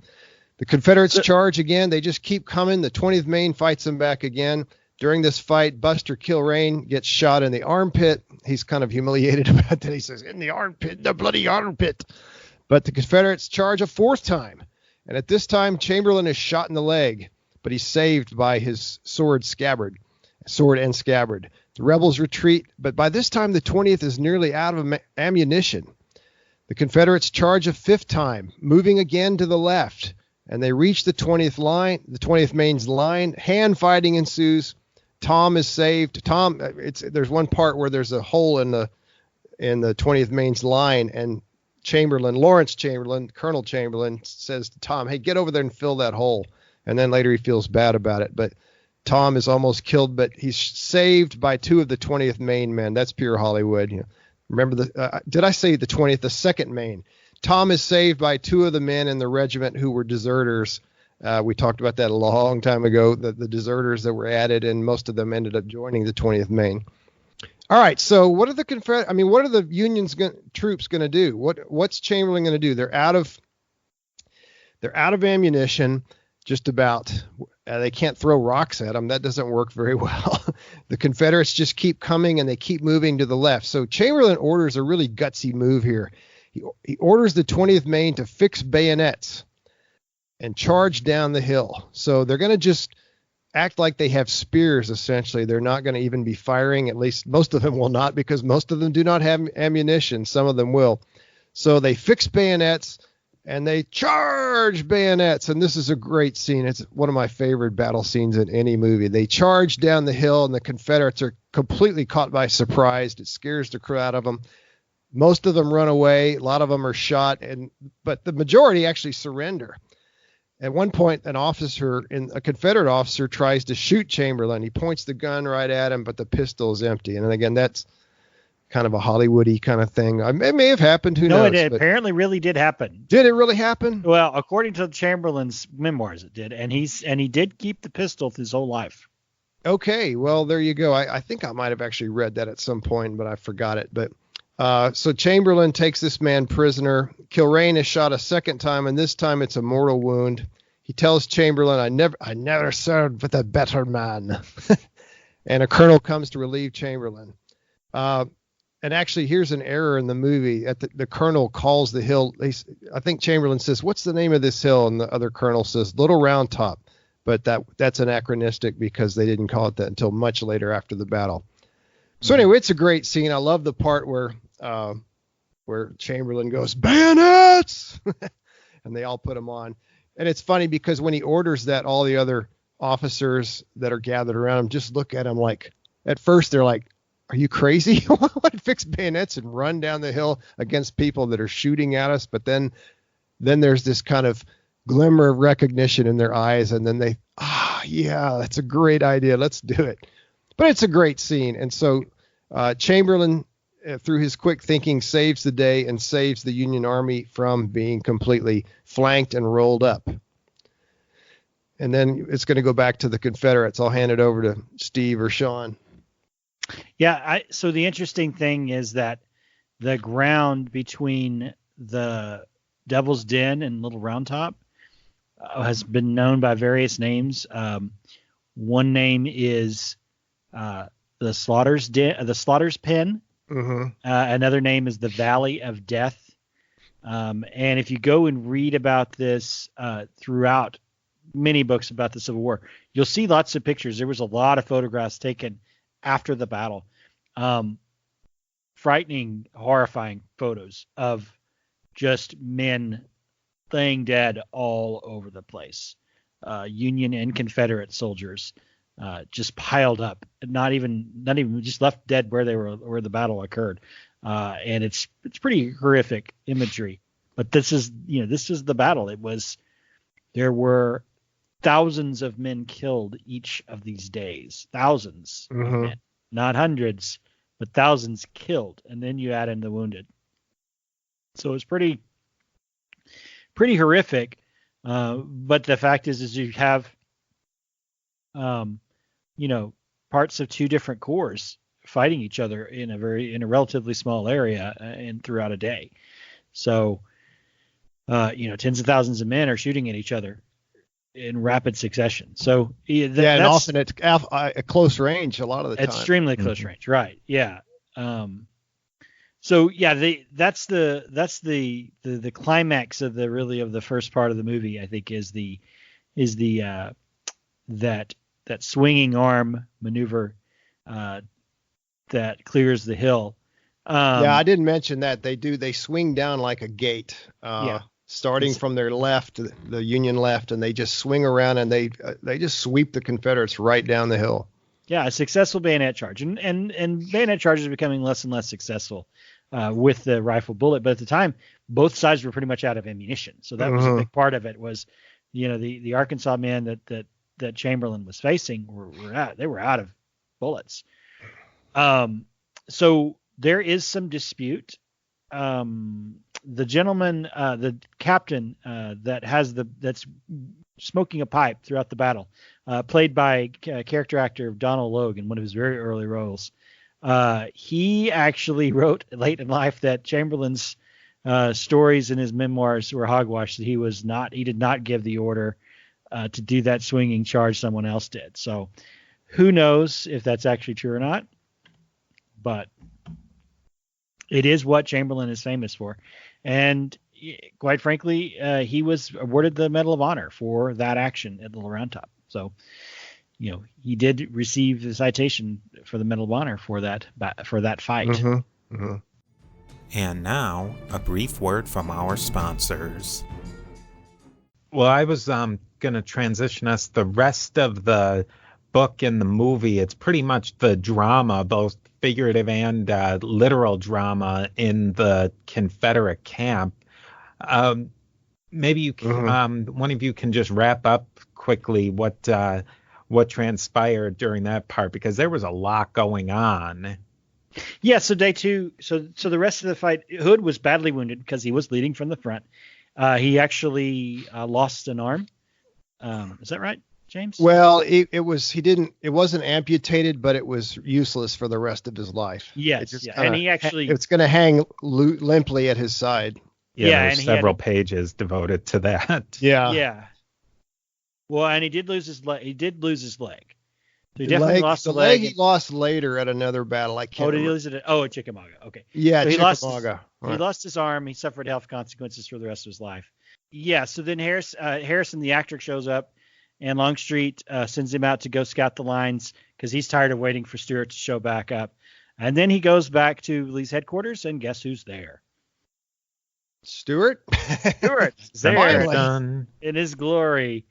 The Confederates charge again. They just keep coming. The 20th Maine fights them back again. During this fight, Buster Kilrain gets shot in the armpit. He's kind of humiliated about that. He says, "In the armpit, the bloody armpit." But the Confederates charge a fourth time. And at this time, Chamberlain is shot in the leg, but he's saved by his sword and scabbard. The rebels retreat, but by this time, the 20th is nearly out of ammunition. The Confederates charge a fifth time, moving again to the left, and they reach the 20th Maine's line. Hand fighting ensues. Tom is saved. There's one part where there's a hole in the 20th Maine's line, and Colonel Chamberlain says to Tom, "Hey, get over there and fill that hole." And then later he feels bad about it. But Tom is almost killed, but he's saved by two of the 20th Maine men. That's pure Hollywood. Remember did I say the 20th? The 2nd Maine. Tom is saved by two of the men in the regiment who were deserters. We talked about that a long time ago, the deserters that were added, and most of them ended up joining the 20th Maine. All right, so what are the Union's troops going to do? What's Chamberlain going to do? They're out of ammunition, just about. They can't throw rocks at them. That doesn't work very well. The Confederates just keep coming, and they keep moving to the left. So Chamberlain orders a really gutsy move here. He orders the 20th Maine to fix bayonets and charge down the hill. So they're going to just act like they have spears. Essentially, they're not going to even be firing. At least most of them will not, because most of them do not have ammunition. Some of them will. So they fix bayonets and they charge bayonets. And this is a great scene. It's one of my favorite battle scenes in any movie. They charge down the hill and the Confederates are completely caught by surprise. It scares the crap out of them. Most of them run away. A lot of them are shot, but the majority actually surrender. At one point, a Confederate officer tries to shoot Chamberlain. He points the gun right at him, but the pistol is empty. And again, that's kind of a Hollywoody kind of thing. It may have happened. Who knows? No, it apparently really did happen. Did it really happen? Well, according to Chamberlain's memoirs, it did. And he did keep the pistol his whole life. Okay. Well, there you go. I think I might have actually read that at some point, but I forgot it. But so Chamberlain takes this man prisoner. Kilrain is shot a second time, and this time it's a mortal wound. He tells Chamberlain, I never served with a better man. And a colonel comes to relieve Chamberlain. And actually, here's an error in the movie. The colonel calls the hill. I think Chamberlain says, "What's the name of this hill?" And the other colonel says, "Little Round Top." But that's anachronistic because they didn't call it that until much later after the battle. So anyway, it's a great scene. I love the part where Chamberlain goes, "Bayonets!" and they all put them on. And it's funny because when he orders that, all the other officers that are gathered around him just look at him like, at first they're like, "Are you crazy? What, fix bayonets and run down the hill against people that are shooting at us?" But then there's this kind of glimmer of recognition in their eyes. And then yeah, that's a great idea. Let's do it. But it's a great scene. And so Chamberlain, through his quick thinking, saves the day and saves the Union Army from being completely flanked and rolled up. And then it's going to go back to the Confederates. I'll hand it over to Steve or Sean. Yeah. So the interesting thing is that the ground between the Devil's Den and Little Round Top has been known by various names. One name is the Slaughter's Pen. Mm-hmm. Another name is the Valley of Death. And if you go and read about this throughout many books about the Civil War, you'll see lots of pictures. There was a lot of photographs taken after the battle. Frightening, horrifying photos of just men laying dead all over the place. Union and Confederate soldiers just piled up, not even just left dead where the battle occurred. And it's pretty horrific imagery. But this is the battle. There were thousands of men killed each of these days. Thousands of men, not hundreds, but thousands killed. And then you add in the wounded. So it's pretty horrific. But the fact is you have, parts of two different corps fighting each other in a relatively small area and throughout a day. So, tens of thousands of men are shooting at each other in rapid succession. So and often at close range a lot of the time. Extremely close range, right? Yeah. So yeah, that's the climax of the first part of the movie. I think is that swinging arm maneuver that clears the hill. I didn't mention that they swing down like a gate. Starting from their left, the Union left, and they just swing around and they just sweep the Confederates right down the hill. Yeah, a successful bayonet charge, and bayonet charges are becoming less and less successful with the rifle bullet. But at the time, both sides were pretty much out of ammunition, so that was a big part of it. Was the Arkansas men that Chamberlain was facing were out of bullets. So there is some dispute. The gentleman, the captain that's smoking a pipe throughout the battle, played by character actor Donald Logue in one of his very early roles. He actually wrote late in life that Chamberlain's stories in his memoirs were hogwash. That he did not give the order to do that swinging charge. Someone else did. So who knows if that's actually true or not, but it is what Chamberlain is famous for. And quite frankly, he was awarded the Medal of Honor for that action at Little Round Top. So he did receive the citation for the Medal of Honor for that fight. Mm-hmm. Mm-hmm. And now, a brief word from our sponsors. Well, I was going to transition us the rest of the book and the movie. It's pretty much the drama, both figurative and literal drama in the Confederate camp. Maybe one of you can just wrap up quickly what transpired during that part, because there was a lot going on. Yeah, so day 2, so the rest of the fight, Hood was badly wounded because he was leading from the front. He actually lost an arm. Is that right, James? Well, it wasn't amputated, but it was useless for the rest of his life. Yes, and it's going to hang limply at his side. Yeah, there's several pages devoted to that. Yeah. Well, and he did lose his leg. So he definitely lost the leg. He lost later at another battle. I can't. Oh, did he lose it? At Chickamauga. Okay. Yeah, so Chickamauga. He lost his arm. He suffered health consequences for the rest of his life. Yeah. So then Harrison, the actor, shows up, and Longstreet sends him out to go scout the lines because he's tired of waiting for Stuart to show back up. And then he goes back to Lee's headquarters, and guess who's there? Stuart there in his glory.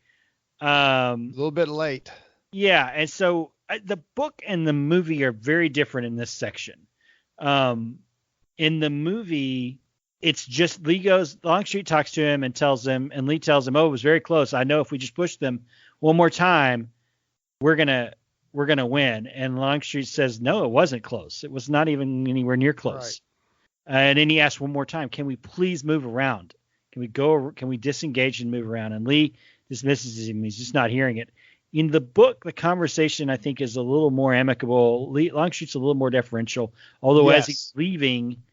A little bit late. Yeah, and so the book and the movie are very different in this section. In the movie, it's just Longstreet talks to him and tells him, and Lee tells him, "Oh, it was very close. I know if we just push them one more time, we're gonna win." And Longstreet says, "No, it wasn't close. It was not even anywhere near close." Right. And then he asks one more time, "Can we please move around? Can we disengage and move around?" And Lee dismisses him. He's just not hearing it. In the book, the conversation, I think, is a little more amicable. Longstreet's a little more deferential, although as he's leaving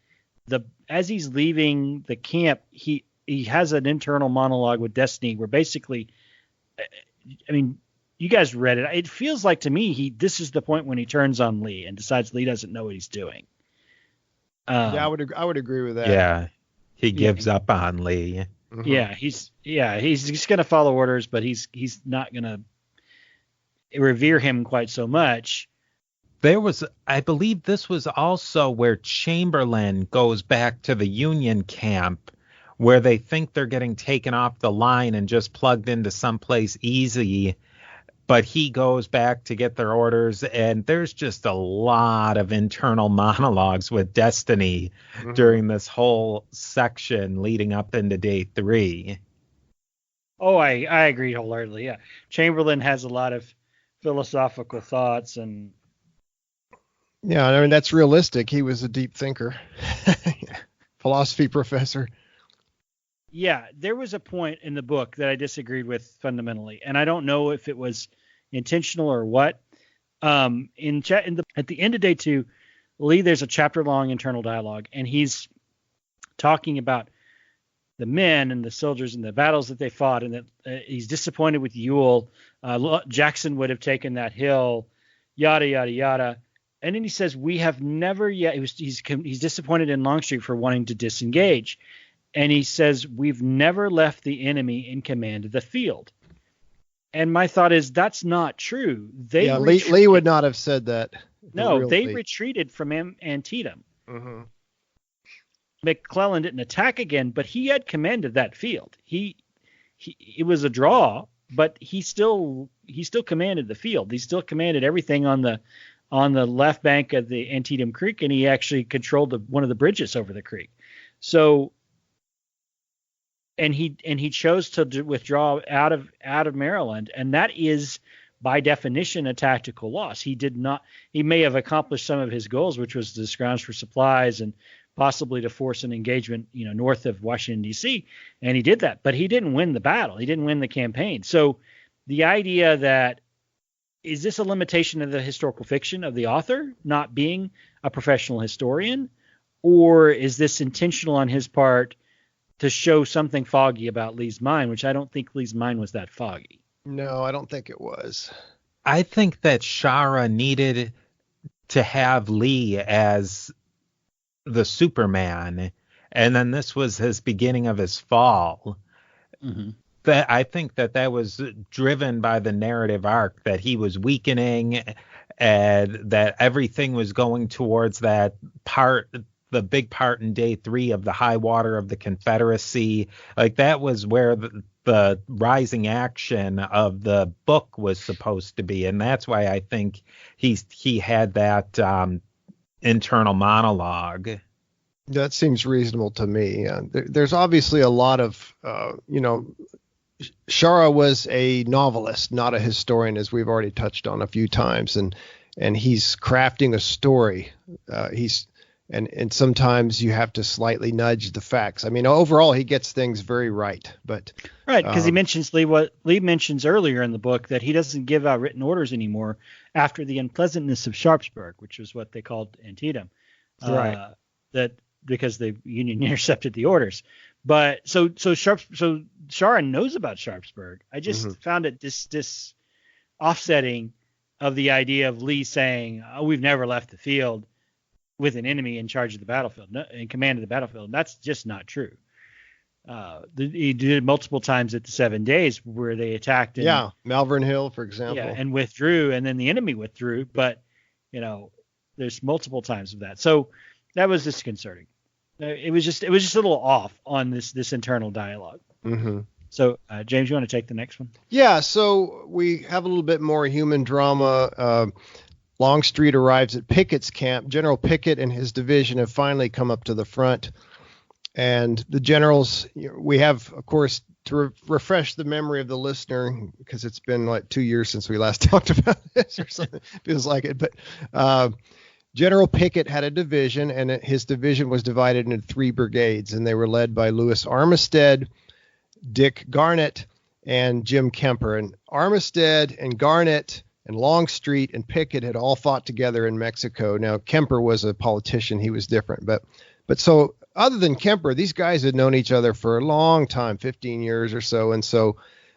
the camp, he has an internal monologue with Destiny where basically, I mean, you guys read it. It feels like to me this is the point when he turns on Lee and decides Lee doesn't know what he's doing. I would agree with that. Yeah, he gives up on Lee. Mm-hmm. He's just going to follow orders, but he's not going to revere him quite so much. I believe this was also where Chamberlain goes back to the Union camp where they think they're getting taken off the line and just plugged into someplace easy, but he goes back to get their orders, and there's just a lot of internal monologues with Destiny during this whole section leading up into day 3. Oh, I agree wholeheartedly. Yeah. Chamberlain has a lot of philosophical thoughts, and I mean, that's realistic. He was a deep thinker, philosophy professor. Yeah, there was a point in the book that I disagreed with fundamentally, and I don't know if it was intentional or what. At the end of day 2, Lee, there's a chapter-long internal dialogue, and he's talking about the men and the soldiers and the battles that they fought, and that he's disappointed with Ewell. Jackson would have taken that hill, yada yada yada. And then he says, "We have never yet." He's disappointed in Longstreet for wanting to disengage, and he says, "We've never left the enemy in command of the field." And my thought is that's not true. Lee would not have said that. No, they retreated from Antietam. Mm-hmm. McClellan didn't attack again, but he had commanded that field. It was a draw, but he still commanded the field. He still commanded everything on the left bank of the Antietam Creek, and he actually controlled one of the bridges over the creek. So, and he chose to withdraw out of Maryland, and that is by definition a tactical loss. He may have accomplished some of his goals, which was to scrounge for supplies and possibly to force an engagement, north of Washington, D.C., and he did that. But he didn't win the battle. He didn't win the campaign. So the idea that, is this a limitation of the historical fiction of the author not being a professional historian, or is this intentional on his part to show something foggy about Lee's mind, which I don't think Lee's mind was that foggy? No, I don't think it was. I think that Shara needed to have Lee as the Superman, and then this was his beginning of his fall. Mm-hmm. that I think that was driven by the narrative arc, that he was weakening, and that everything was going towards that part, the big part in day 3 of the high water of the Confederacy. Like, that was where the rising action of the book was supposed to be, and that's why I think he had that internal monologue. That seems reasonable to me. There's obviously a lot of, Shara was a novelist, not a historian, as we've already touched on a few times, and he's crafting a story. And sometimes you have to slightly nudge the facts. I mean, overall, he gets things very right, but right, because he mentions what Lee mentions earlier in the book, that he doesn't give out written orders anymore after the unpleasantness of Sharpsburg, which was what they called Antietam. Right. That because the Union intercepted the orders. But so Shara knows about Sharpsburg. I just found it this offsetting of the idea of Lee saying, "Oh, we've never left the field with an enemy in charge of the battlefield, in command of the battlefield." That's just not true. He did it multiple times at the 7 days where they attacked. Malvern Hill, for example. Yeah, and withdrew, and then the enemy withdrew. But there's multiple times of that. So that was disconcerting. It was just a little off on this internal dialogue. Mm-hmm. So, James, you want to take the next one? Yeah. So we have a little bit more human drama. Longstreet arrives at Pickett's camp. General Pickett and his division have finally come up to the front. And the generals, we have, of course, to refresh the memory of the listener, because it's been like 2 years since we last talked about this or something, feels like it. But General Pickett had a division, and his division was divided into 3 brigades, and they were led by Lewis Armistead, Dick Garnett, and Jim Kemper. And Armistead and Garnett and Longstreet and Pickett had all fought together in Mexico. Now, Kemper was a politician. He was different. But so other than Kemper, these guys had known each other for a long time, 15 years or so. And so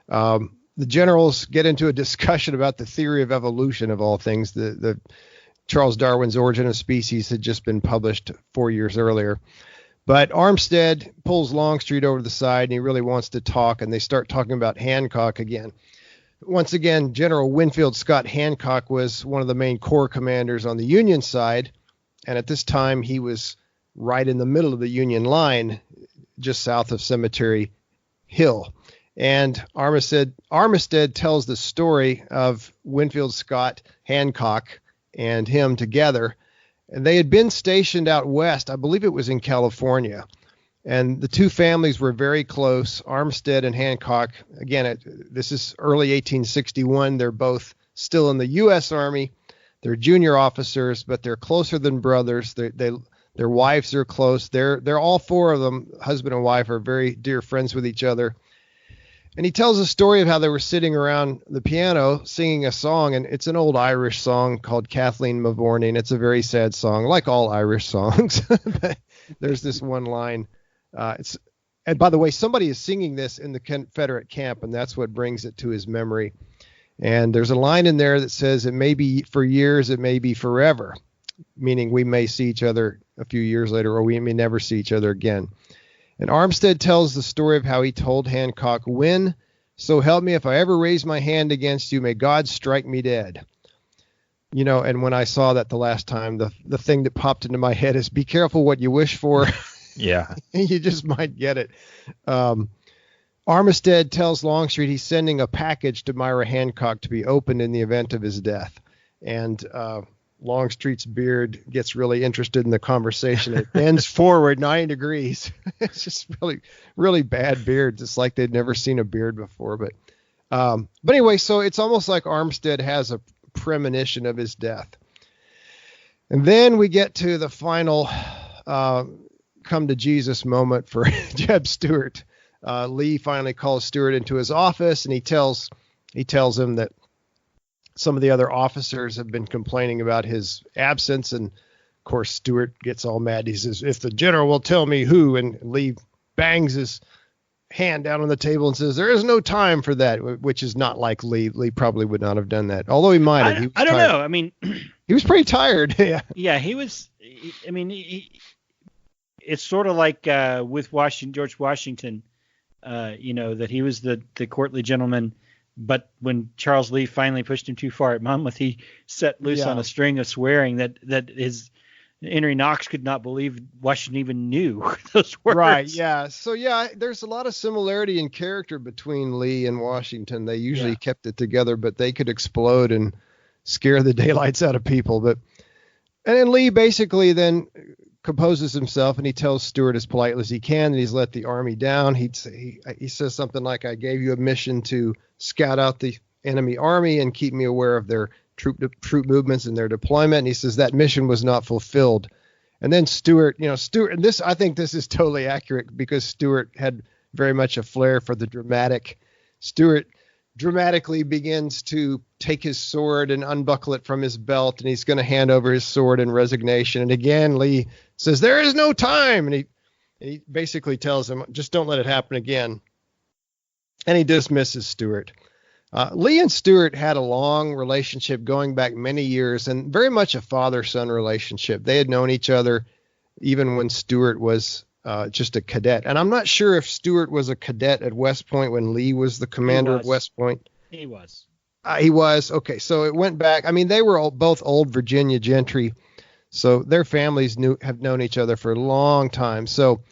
the generals get into a discussion about the theory of evolution, of all things. The Charles Darwin's Origin of Species had just been published 4 years earlier. But Armistead pulls Longstreet over to the side, and he really wants to talk, and they start talking about Hancock again. Once again, General Winfield Scott Hancock was one of the main corps commanders on the Union side, and at this time he was right in the middle of the Union line, just south of Cemetery Hill. And Armistead tells the story of Winfield Scott Hancock and him together, and they had been stationed out west. I believe it was in California. And the two families were very close. Armistead and Hancock, again, this is early 1861. They're both still in the U.S. Army. They're junior officers, but they're closer than brothers. Their wives are close. They're all 4 of them, husband and wife, are very dear friends with each other. And he tells a story of how they were sitting around the piano singing a song, and it's an old Irish song called Kathleen Mavourneen, and it's a very sad song, like all Irish songs. But there's this one line. And by the way, somebody is singing this in the Confederate camp, and that's what brings it to his memory. And there's a line in there that says, "It may be for years, it may be forever," meaning we may see each other a few years later, or we may never see each other again. And Armistead tells the story of how he told Hancock, "When, so help me, if I ever raise my hand against you, may God strike me dead." And when I saw that the last time, the thing that popped into my head is, be careful what you wish for. Yeah. You just might get it. Armistead tells Longstreet he's sending a package to Myra Hancock to be opened in the event of his death. And Longstreet's beard gets really interested in the conversation. It bends forward 9 degrees. It's just really, really bad beard. It's like they'd never seen a beard before. But anyway, so it's almost like Armistead has a premonition of his death. And then we get to the final come to Jesus moment for Jeb Stuart. Lee finally calls Stuart into his office, and he tells him that some of the other officers have been complaining about his absence. And of course, Stuart gets all mad. He says, "If the general will tell me who," and Lee bangs his hand down on the table and says, "There is no time for that," which is not like Lee. Lee probably would not have done that, although he might have. I don't know. I mean, he was pretty tired. Yeah, he was. I mean, it's sort of like with George Washington that he was the courtly gentleman. But when Charles Lee finally pushed him too far at Monmouth, he set loose on a string of swearing that his Henry Knox could not believe Washington even knew those words. Right. Yeah. So there's a lot of similarity in character between Lee and Washington. They usually kept it together, but they could explode and scare the daylights out of people. And then Lee basically then composes himself and he tells Stuart as politely as he can that he's let the army down. He says something like, "I gave you a mission to scout out the enemy army and keep me aware of their troop movements and their deployment." And he says that mission was not fulfilled. And then Stuart, and I think this is totally accurate because Stuart had very much a flair for the dramatic. Stuart dramatically begins to take his sword and unbuckle it from his belt, and he's going to hand over his sword in resignation. And again, Lee says, "There is no time." And he basically tells him, "Just don't let it happen again." And he dismisses Stuart. Lee and Stuart had a long relationship going back many years and very much a father-son relationship. They had known each other even when Stuart was just a cadet. And I'm not sure if Stuart was a cadet at West Point when Lee was the commander of West Point. He was. He was. Okay. So it went back. I mean, they were both old Virginia gentry. So their families have known each other for a long time. So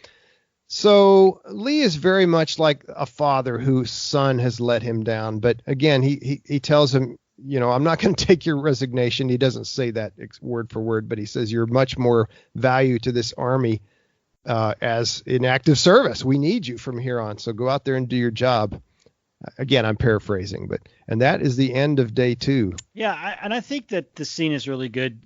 Lee is very much like a father whose son has let him down. But again, he tells him, "I'm not going to take your resignation." He doesn't say that word for word, but he says, "You're much more value to this army as in active service. We need you from here on. So go out there and do your job." Again, I'm paraphrasing, and that is the end of day 2. Yeah. And I think that the scene is really good.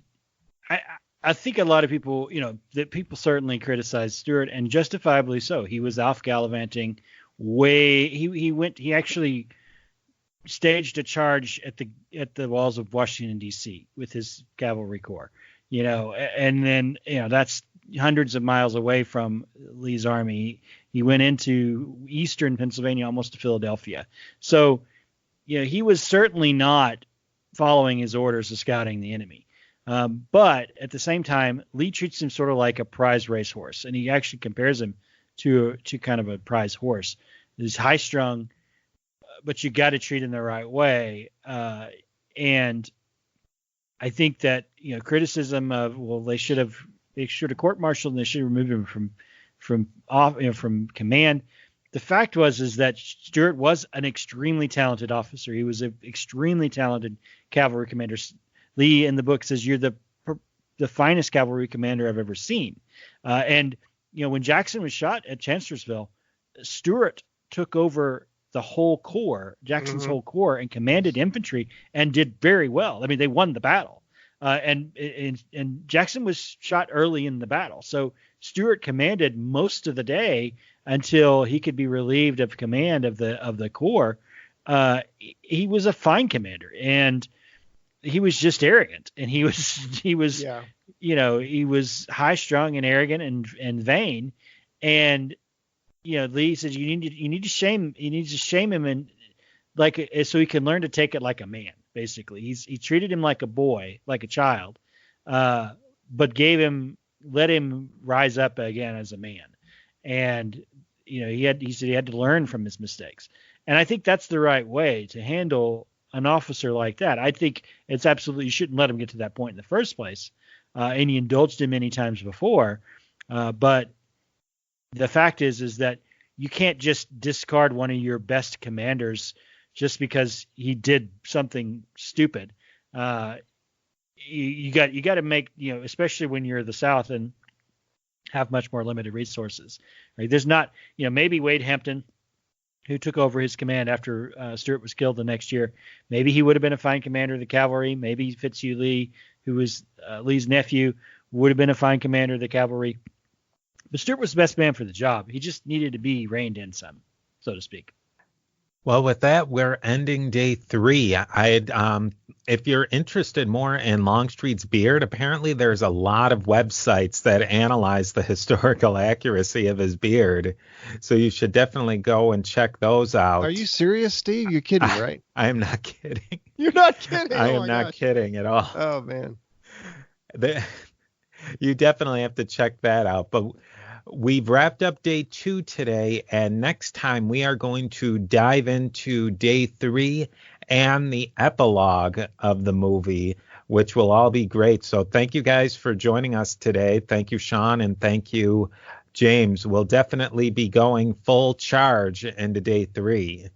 I think a lot of people, that people certainly criticize Stuart, and justifiably so. He was off gallivanting he actually staged a charge at the walls of Washington, D.C. with his cavalry corps, and then, that's hundreds of miles away from Lee's army. He went into eastern Pennsylvania, almost to Philadelphia. So, he was certainly not following his orders of scouting the enemy. But at the same time, Lee treats him sort of like a prize racehorse, and he actually compares him to kind of a prize horse. He's high strung, but you got to treat him the right way. And I think that, criticism of, well, they should have court-martialed and they should have removed him from command. The fact is that Stuart was an extremely talented officer. He was an extremely talented cavalry commander. Lee in the book says, "You're the finest cavalry commander I've ever seen." And when Jackson was shot at Chancellorsville, Stuart took over the whole corps, Jackson's whole corps, and commanded infantry and did very well. I mean, they won the battle. And Jackson was shot early in the battle. So Stuart commanded most of the day until he could be relieved of command of the corps. He was a fine commander, and he was just arrogant, and he was high strung and arrogant and vain. And, Lee says, you need to shame him, and so he can learn to take it like a man. Basically, he treated him like a boy, like a child, but let him rise up again as a man. And, he said he had to learn from his mistakes. And I think that's the right way to handle an officer like that. I think it's absolutely, you shouldn't let him get to that point in the first place. And he indulged him many times before. But the fact is that you can't just discard one of your best commanders just because he did something stupid. You got to make, especially when you're the South and have much more limited resources, right? There's not, maybe Wade Hampton, who took over his command after Stuart was killed the next year, maybe he would have been a fine commander of the cavalry. Maybe Fitzy Lee, who was Lee's nephew, would have been a fine commander of the cavalry. But Stuart was the best man for the job. He just needed to be reined in some, so to speak. Well, with that, we're ending day 3. If you're interested more in Longstreet's beard, apparently there's a lot of websites that analyze the historical accuracy of his beard. So you should definitely go and check those out. Are you serious, Steve? You're kidding, right? I am not kidding. You're not kidding? I am not kidding at all. Oh, man. You definitely have to check that out. But We've wrapped up day 2 today, and next time we are going to dive into day 3 and the epilogue of the movie, which will all be great. So thank you guys for joining us today. Thank you, Sean, and thank you, James. We'll definitely be going full charge into day 3.